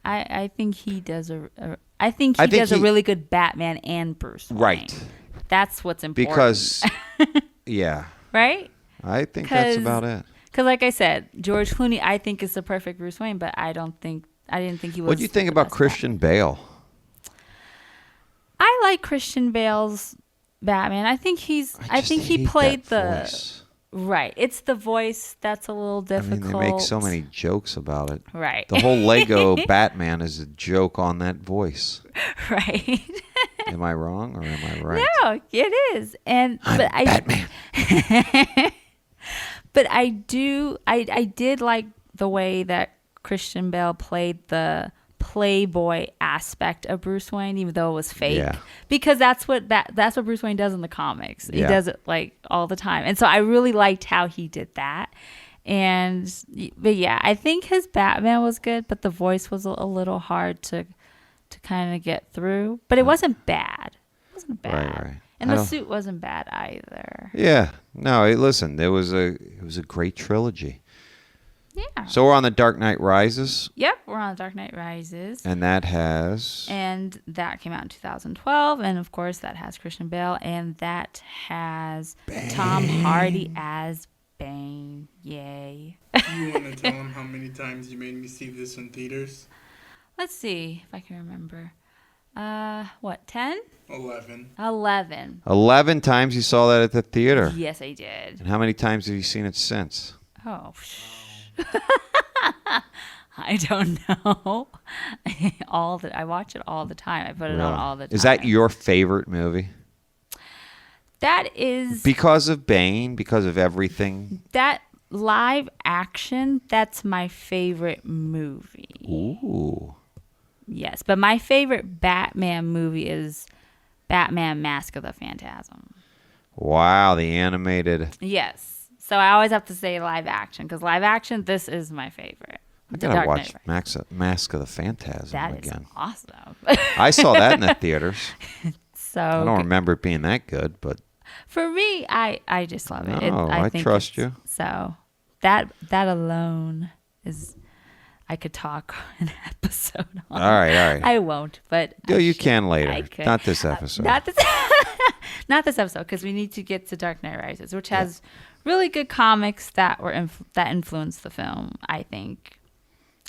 I think he does he does a really good Batman and Bruce Wayne. Right. That's what's important. Because, yeah. Right? I think that's about it. Because, like I said, George Clooney, I think, is the perfect Bruce Wayne, but I didn't think he was. What do you think about Christian Bale? I like Christian Bale's Batman. I think he played the voice. Right. It's the voice that's a little difficult. I mean, they make so many jokes about it. Right. The whole Lego Batman is a joke on that voice. Right. Am I wrong or am I right? No, it is. I'm Batman. But I did like the way that Christian Bale played the playboy aspect of Bruce Wayne, even though it was fake. Yeah. Because that's what Bruce Wayne does in the comics. He Yeah. does it like all the time. And so I really liked how he did that. But yeah, I think his Batman was good, but the voice was a little hard to kind of get through. But it wasn't bad. It wasn't bad. Right. And the suit wasn't bad either. Yeah. No, listen, it was a great trilogy. Yeah. So we're on The Dark Knight Rises. Yep, we're on Dark Knight Rises. And that has... And that came out in 2012. And, of course, that has Christian Bale. And that has Tom Hardy as Bane. Yay. You want to tell him how many times you made me see this in theaters? Let's see if I can remember. 10? 11. 11. 11 times you saw that at the theater. Yes, I did. And how many times have you seen it since? Oh, I don't know. I watch it all the time. I put it on all the time. Is that your favorite movie? That is... Because of Bane? Because of everything? That live action, that's my favorite movie. Ooh. Yes, but my favorite Batman movie is Batman Mask of the Phantasm. Wow, the animated. Yes. So I always have to say live action, because live action, this is my favorite. I gotta watch Mask of the Phantasm that again. Is awesome. I saw that in the theaters. So I don't remember it being that good, but for me, I just love it. No, I think trust you. So that alone is, I could talk an episode on. All right. I won't, but You can later. I could. Not this episode. Not this episode, because we need to get to Dark Knight Rises, which has really good comics that influenced the film, I think.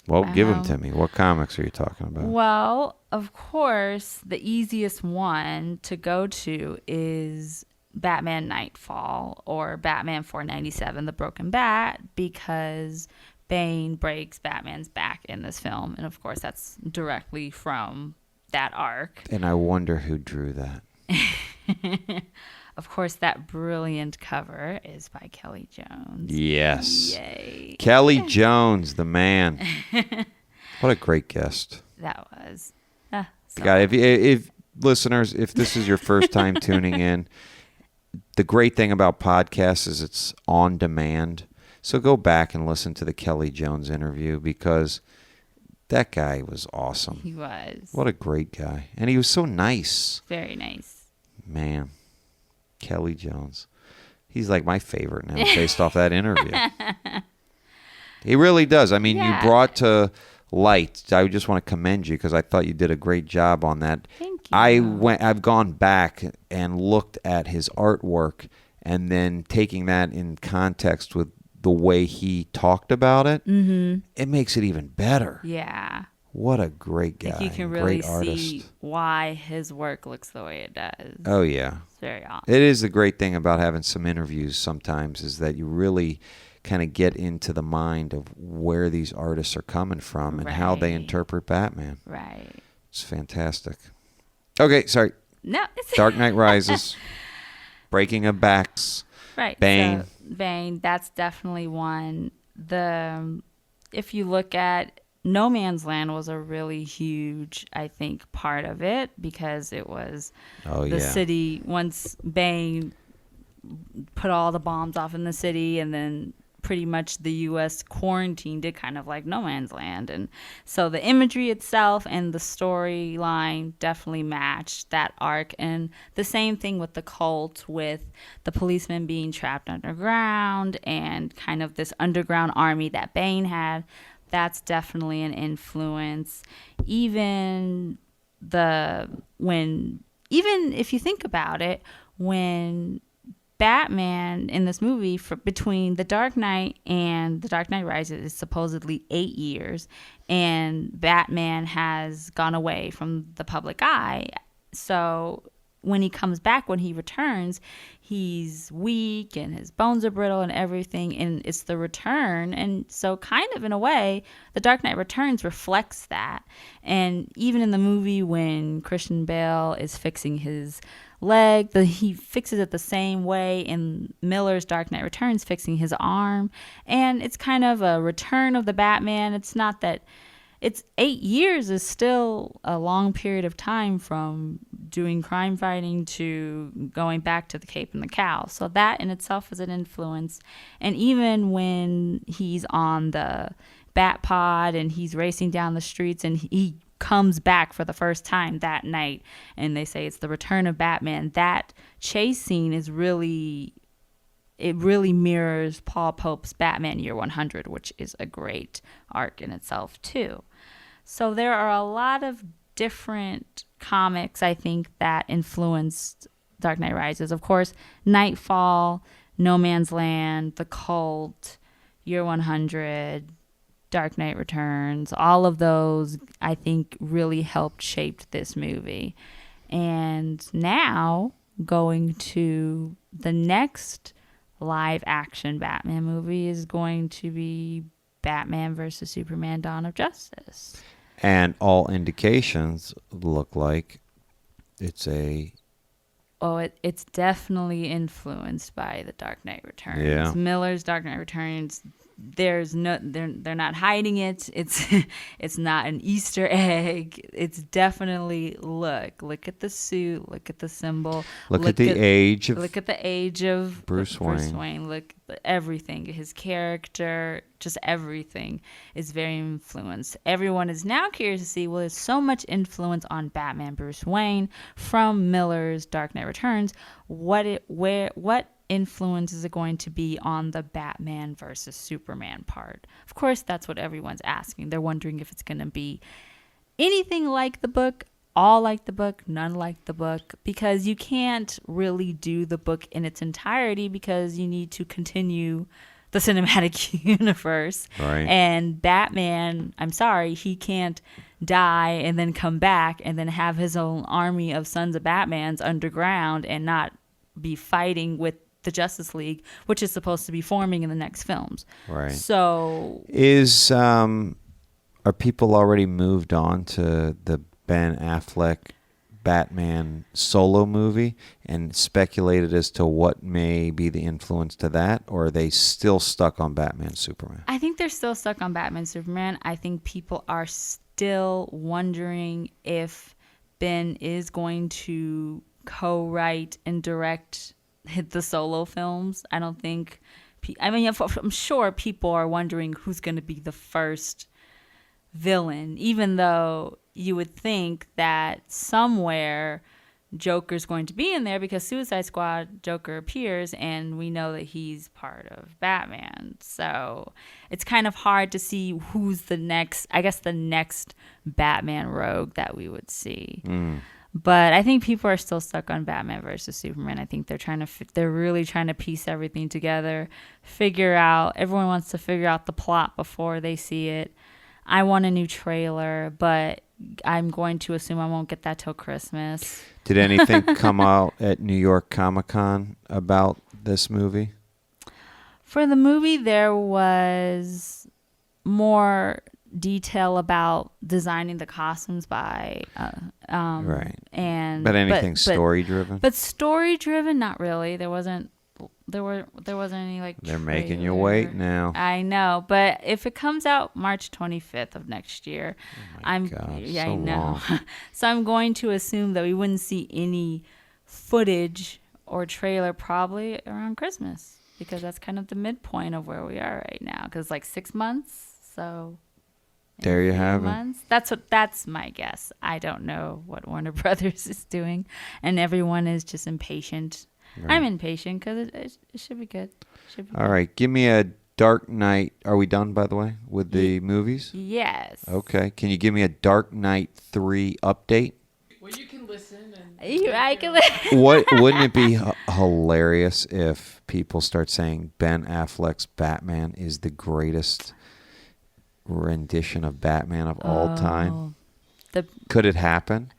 Well, give them to me. What comics are you talking about? Well, of course, the easiest one to go to is Batman Nightfall or Batman 497, The Broken Bat, because Bane breaks Batman's back in this film. And, of course, that's directly from that arc. And I wonder who drew that. Of course, that brilliant cover is by Kelly Jones. Yes. Yay. Kelly Jones, the man. What a great guest. That was. God, if listeners, if this is your first time tuning in, the great thing about podcasts is it's on demand. So go back and listen to the Kelly Jones interview, because that guy was awesome. He was. What a great guy. And he was so nice. Very nice. Man. Kelly Jones. He's like my favorite now based off that interview. He really does. I mean, you brought to light. I just want to commend you because I thought you did a great job on that. Thank you. I've gone back and looked at his artwork and then taking that in context with the way he talked about it, it makes it even better. Yeah. What a great guy. Like you can really great artist. see why his work looks the way it does. Oh, yeah. It's very awesome. It is the great thing about having some interviews sometimes is that you really kind of get into the mind of where these artists are coming from and how they Right. interpret Batman. Right. It's fantastic. Okay, sorry. No, it's Dark Knight Rises. Breaking of Backs. right. Bane. So, Bane, that's definitely one. If you look at No Man's Land was a really huge, I think, part of it because it was the city once Bane put all the bombs off in the city and then pretty much the U.S. quarantined it kind of like No Man's Land. And so the imagery itself and the storyline definitely matched that arc. And the same thing with the cult, with the policemen being trapped underground and kind of this underground army that Bane had. That's definitely an influence. Even if you think about it, when Batman in this movie between The Dark Knight and The Dark Knight Rises is supposedly 8 years, and Batman has gone away from the public eye. So when he comes back, when he returns, he's weak and his bones are brittle and everything, and it's the return. And so kind of in a way, The Dark Knight Returns reflects that. And even in the movie when Christian Bale is fixing his leg, he fixes it the same way in Miller's Dark Knight Returns, fixing his arm. And it's kind of a return of the Batman. It's not that it's 8 years is still a long period of time from doing crime fighting to going back to the Cape and the Cow. So that in itself is an influence. And even when he's on the Bat Pod and he's racing down the streets and he comes back for the first time that night and they say it's the return of Batman, that chase scene is really mirrors Paul Pope's Batman Year 100, which is a great arc in itself too. So there are a lot of different comics, I think, that influenced Dark Knight Rises. Of course, Nightfall, No Man's Land, The Cult, Year 100, Dark Knight Returns, all of those, I think, really helped shape this movie. And now, going to the next live action Batman movie is going to be Batman versus Superman: Dawn of Justice. And all indications look like it's it's definitely influenced by The Dark Knight Returns. Yeah. Miller's Dark Knight Returns, they're not hiding it. It's not an Easter egg. It's definitely look at the suit, look at the symbol, look at the age of Bruce Wayne. Look at everything, his character, just everything is very influenced. Everyone is now curious to see, well, there's so much influence on Batman Bruce Wayne from Miller's Dark Knight Returns. What influence is it going to be on the Batman versus Superman part? Of course, that's what everyone's asking. They're wondering if it's going to be anything like the book, all like the book, none like the book, because you can't really do the book in its entirety because you need to continue the cinematic universe. Right. And Batman, I'm sorry, he can't die and then come back and then have his own army of sons of Batmans underground and not be fighting with the Justice League, which is supposed to be forming in the next films. Right. So are people already moved on to the Ben Affleck Batman solo movie and speculated as to what may be the influence to that, or are they still stuck on Batman Superman? I think they're still stuck on Batman Superman. I think people are still wondering if Ben is going to co-write and direct the solo films. I don't think I'm sure people are wondering who's going to be the first villain, even though you would think that somewhere Joker's going to be in there because Suicide Squad Joker appears and we know that he's part of Batman. So it's kind of hard to see who's the next Batman rogue that we would see. But I think people are still stuck on Batman versus Superman. I think they're really trying to piece everything together, everyone wants to figure out the plot before they see it. I want a new trailer, but I'm going to assume I won't get that till Christmas. Did anything come out at New York Comic Con about this movie? For the movie, there was more detail about designing the costumes by Right. But anything story driven? But story driven, not really. There wasn't any like They're making you trailer. wait now. I know, but if it comes out March 25th of next year, God, I so know. long. So I'm going to assume that we wouldn't see any footage or trailer probably around Christmas because that's kind of the midpoint of where we are right now because like 6 months. So There you have it. months. That's my guess. I don't know what Warner Brothers is doing, and everyone is just impatient. Right. I'm impatient because it should be good. All right, give me a Dark Knight. Are we done, by the way, with the movies? Yes. Okay. Can you give me a Dark Knight 3 update? Well, you can listen. Wouldn't it be hilarious if people start saying Ben Affleck's Batman is the greatest rendition of Batman of all time? Could it happen?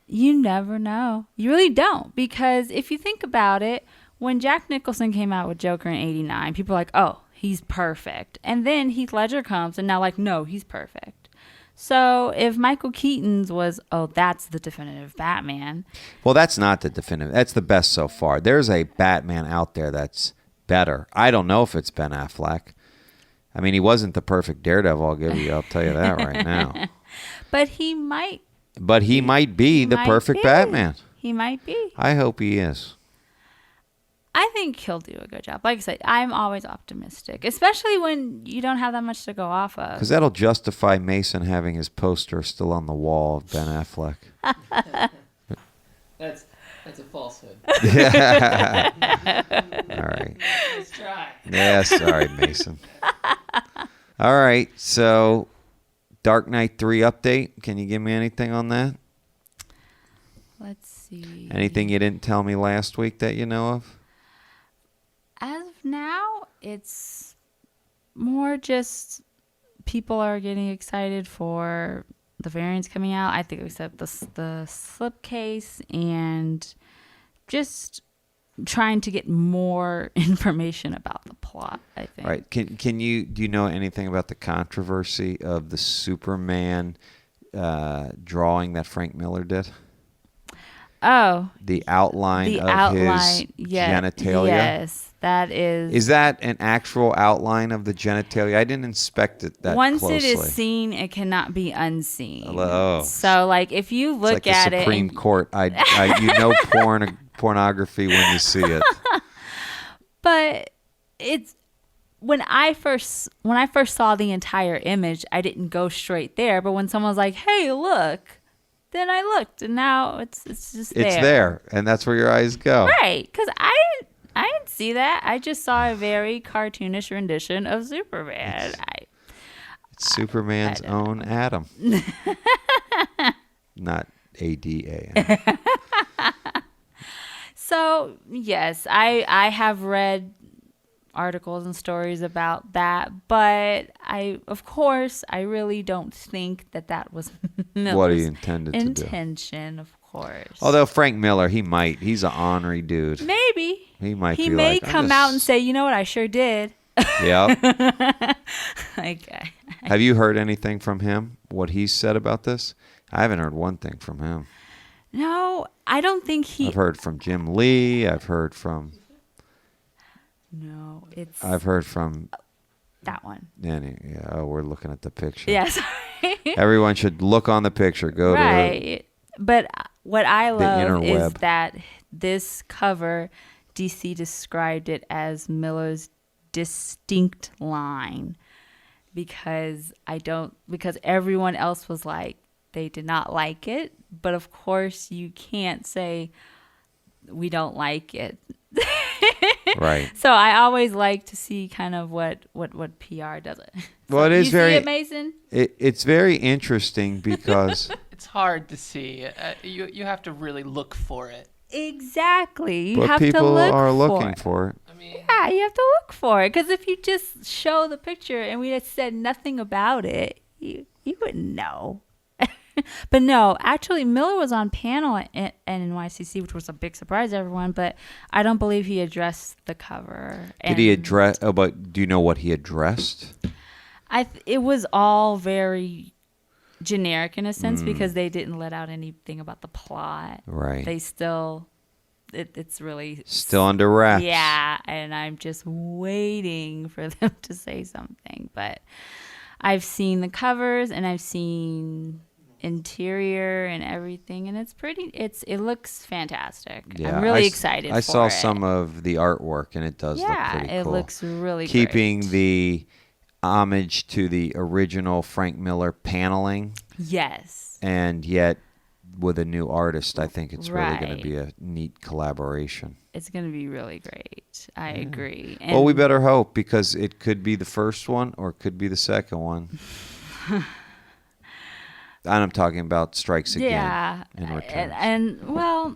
You never know. You really don't. Because if you think about it, when Jack Nicholson came out with Joker in 89, people were like, oh, he's perfect. And then Heath Ledger comes and now like, no, he's perfect. So if Michael Keaton's was, oh, that's the definitive Batman. Well, that's not the definitive. That's the best so far. There's a Batman out there that's better. I don't know if it's Ben Affleck. I mean, he wasn't the perfect Daredevil, I'll tell you that right now. But he might. But he might be the perfect Batman. He might be. I hope he is. I think he'll do a good job. Like I said, I'm always optimistic, especially when you don't have that much to go off of. Because that'll justify Mason having his poster still on the wall of Ben Affleck. That's a falsehood. Yeah. All right. Let's try. Yeah, sorry, Mason. All right, so Dark Knight 3 update. Can you give me anything on that? Let's see. Anything you didn't tell me last week that you know of? As of now, it's more just people are getting excited for the variants coming out. I think except the slipcase and just trying to get more information about the plot, I think. Right. Do you know anything about the controversy of the Superman drawing that Frank Miller did? Oh. The outline his genitalia? Yes, that is. Is that an actual outline of the genitalia? I didn't inspect it that Once closely. it is seen, it cannot be unseen. Oh. So, like, if you look it's like at the it. Supreme Court. You know pornography when you see it. But it's when I first saw the entire image, I didn't go straight there. But when someone was like, "Hey, look," then I looked, and now it's just there. It's there, and that's where your eyes go. Right? Because I didn't see that. I just saw a very cartoonish rendition of Superman. It's Superman's own Adam, not ADA. So, yes, I have read articles and stories about that, but I really don't think that was Miller's What he intended to do. intention, of course. Although Frank Miller, he's an ornery dude. Maybe. He might He be may like, come out and say, you know what, I sure did. Yeah. Okay. Have you heard anything from him, what he's said about this? I haven't heard one thing from him. No, I don't think I've heard from Jim Lee. I've heard from that one. we're looking at the picture. Yeah, sorry. Everyone should look on the picture. Go right. But what I love is interweb. that this cover, DC described it as Miller's distinct line because everyone else was like, they did not like it. But of course, you can't say we don't like it. Right. So I always like to see kind of what PR does it. Well, it is you very see it, Mason. It's very interesting because It's hard to see. You have to really look for it. Exactly. You but have to people look are for looking it. for it. I mean, Yeah, you have to look for it. Because if you just show the picture and we had said nothing about it, you wouldn't know. But no, actually, Miller was on panel at NYCC, which was a big surprise to everyone. But I don't believe he addressed the cover. Did he address? Oh, but do you know what he addressed? It was all very generic in a sense because they didn't let out anything about the plot. Right. They still, it's really Still under wraps. Yeah, and I'm just waiting for them to say something. But I've seen the covers and I've seen interior and everything, and it looks fantastic. Yeah, I'm really excited. I saw for some it. of the artwork, and it does look pretty cool. It looks really keeping great. the homage to the original Frank Miller paneling, Yes. and yet with a new artist. I think it's really going Right. to be a neat collaboration. It's going to be really great. I agree. Well, we And- better hope, because it could be the first one or it could be the second one. And I'm talking about Strikes Again. Yeah, and Returns. and well,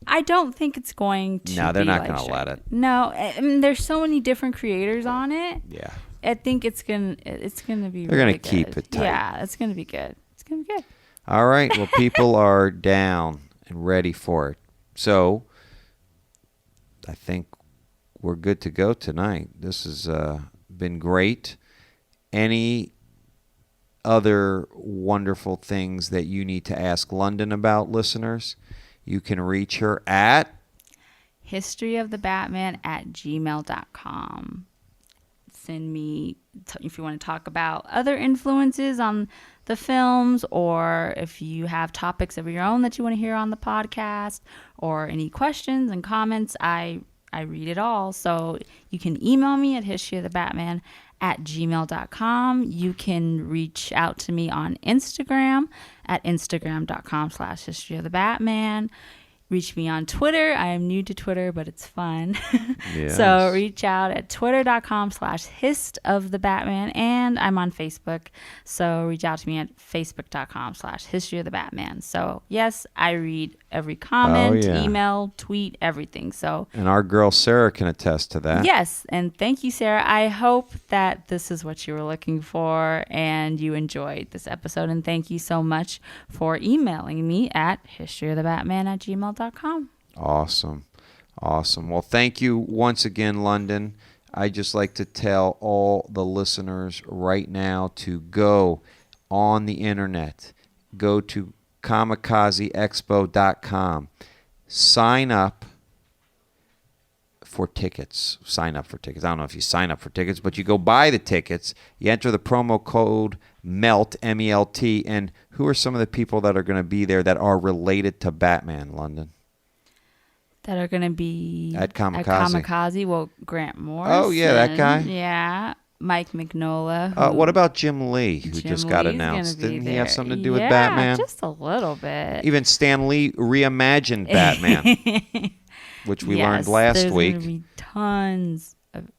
I don't think it's going to. No, they're be not like gonna Shrek. let it. No, I mean, there's so many different creators on it. Yeah. I think it's gonna be. They're gonna really keep good. it tight. Yeah, it's gonna be good. It's gonna be good. All right. Well, people are down and ready for it. So I think we're good to go tonight. This has been great. Any other wonderful things that you need to ask Londyn about, listeners? You can reach her at historyofthebatman@gmail.com. Send me if you want to talk about other influences on the films, or if you have topics of your own that you want to hear on the podcast, or any questions and comments. I read it all. So you can email me at historyofthebatman@gmail.com. You can reach out to me on Instagram at instagram.com/historyofthebatman. Reach me on Twitter. I am new to Twitter, but it's fun. Yes. So reach out at twitter.com/histofthebatman, and I'm on Facebook. So reach out to me at facebook.com/historyofthebatman. So yes, I read every comment, yeah. email, tweet, everything. So and our girl Sarah can attest to that. yes, and thank you, Sarah. I hope that this is what you were looking for and you enjoyed this episode. And thank you so much for emailing me at historyofthebatman@gmail.com. Awesome. Well, thank you once again, Londyn. I just like to tell all the listeners right now to go on the internet. Go to kamikazeexpo.com. Sign up for tickets. I don't know if you sign up for tickets, but you go buy the tickets. You enter the promo code MELT, MELT, and who are some of the people that are going to be there that are related to Batman, Londyn? That are going to be At Kamikaze. Well, Grant Morrison. Oh, yeah, that guy. Yeah. Mike Mignola. What about Jim Lee, who Jim just got Lee's announced? gonna be Didn't he have there. something to do with Yeah, Batman? just a little bit. Even Stan Lee reimagined Batman, which we learned last there's week. There's going to be tons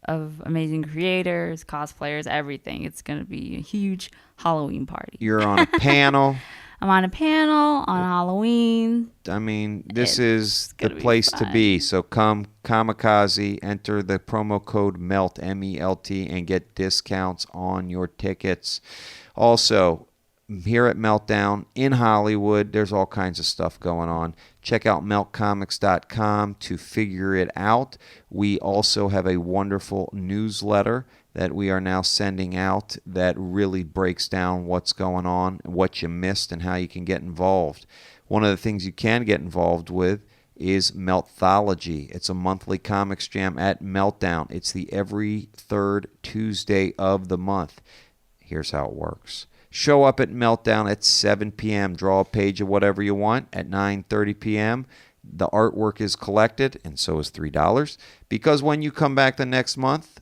of amazing creators, cosplayers, everything. It's going to be a huge Halloween party. You're on a panel. I'm on a panel on Halloween. I mean, this is the gonna be place to fun. be. So come Kamikaze, enter the promo code MELT, MELT, and get discounts on your tickets. Also, here at Meltdown in Hollywood, there's all kinds of stuff going on. Check out meltcomics.com to figure it out. We also have a wonderful newsletter that we are now sending out that really breaks down what's going on, what you missed, and how you can get involved. One of the things you can get involved with is Meltthology. It's a monthly comics jam at Meltdown. It's the every third Tuesday of the month. Here's how it works. Show up at Meltdown at 7 p.m. Draw a page of whatever you want at 9:30 p.m. The artwork is collected, and so is $3. Because when you come back the next month,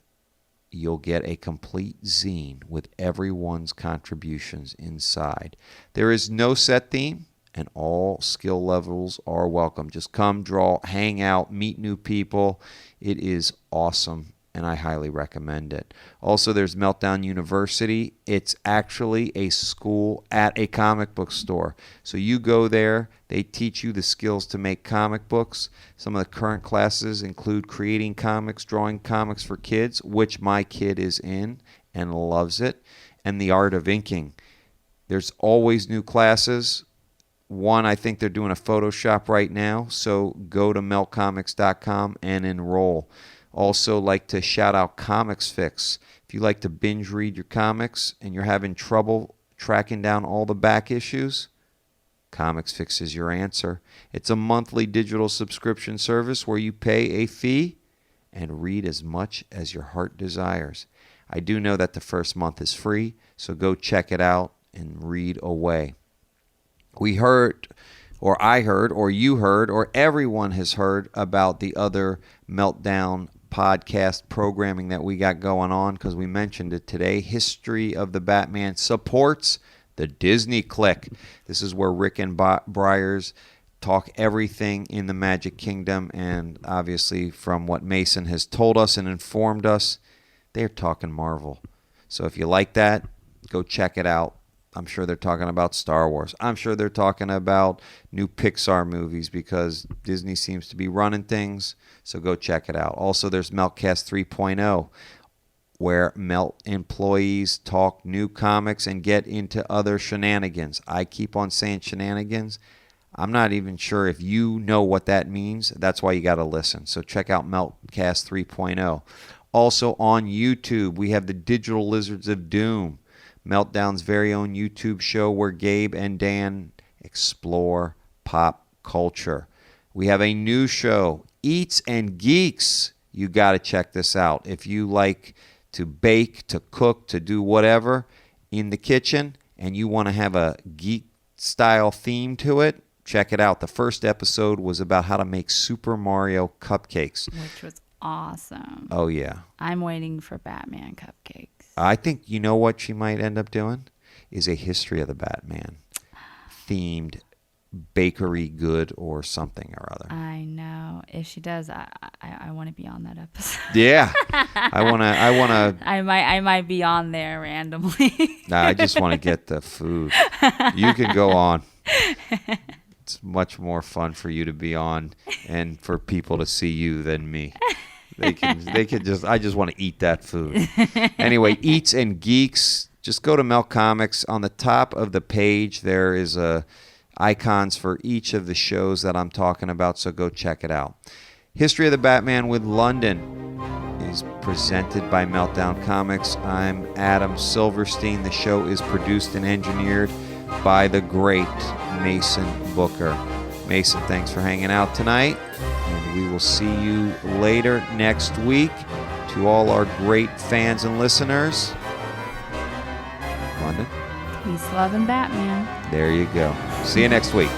you'll get a complete zine with everyone's contributions inside. There is no set theme, and all skill levels are welcome. Just come, draw, hang out, meet new people. It is awesome, and I highly recommend it. Also, there's Meltdown University. It's actually a school at a comic book store. So you go there, they teach you the skills to make comic books. Some of the current classes include creating comics, drawing comics for kids, which my kid is in and loves it, and the art of inking. There's always new classes. One, I think they're doing a Photoshop right now, so go to meltcomics.com and enroll. Also, like to shout out Comics Fix. If you like to binge read your comics and you're having trouble tracking down all the back issues, Comics Fix is your answer. It's a monthly digital subscription service where you pay a fee and read as much as your heart desires. I do know that the first month is free, so go check it out and read away. We heard, or I heard, or you heard, or everyone has heard about the other Meltdown podcast programming that we got going on, because we mentioned it today. History of the Batman supports the Disney Click. This is where Rick and Briars talk everything in the Magic Kingdom, and obviously from what Mason has told us and informed us, they're talking Marvel. So if you like that, go check it out. I'm sure they're talking about Star Wars. I'm sure they're talking about new Pixar movies because Disney seems to be running things. So go check it out. Also, there's Meltcast 3.0, where Melt employees talk new comics and get into other shenanigans. I keep on saying shenanigans. I'm not even sure if you know what that means. That's why you got to listen. So check out Meltcast 3.0. Also on YouTube, we have the Digital Lizards of Doom, Meltdown's very own YouTube show where Gabe and Dan explore pop culture. We have a new show, Eats and Geeks. You got to check this out. If you like to bake, to cook, to do whatever in the kitchen, and you want to have a geek-style theme to it, check it out. The first episode was about how to make Super Mario cupcakes. Which was awesome. Oh, yeah. I'm waiting for Batman cupcakes. I think you know what she might end up doing is a History of the Batman themed bakery good or something or other. I know. If she does, I want to be on that episode. Yeah. I want to I might be on there randomly. Nah, I just want to get the food. You can go on. It's much more fun for you to be on and for people to see you than me. They can just, I just want to eat that food. Anyway, Eats and Geeks, just go to Melt Comics. On the top of the page, there is icons for each of the shows that I'm talking about, so go check it out. History of the Batman with Londyn is presented by Meltdown Comics. I'm Adam Silverstein. The show is produced and engineered by the great Mason Booker. Mason, thanks for hanging out tonight. And we will see you later next week. To all our great fans and listeners, Londyn. Peace, love, and Batman. There you go. See you next week.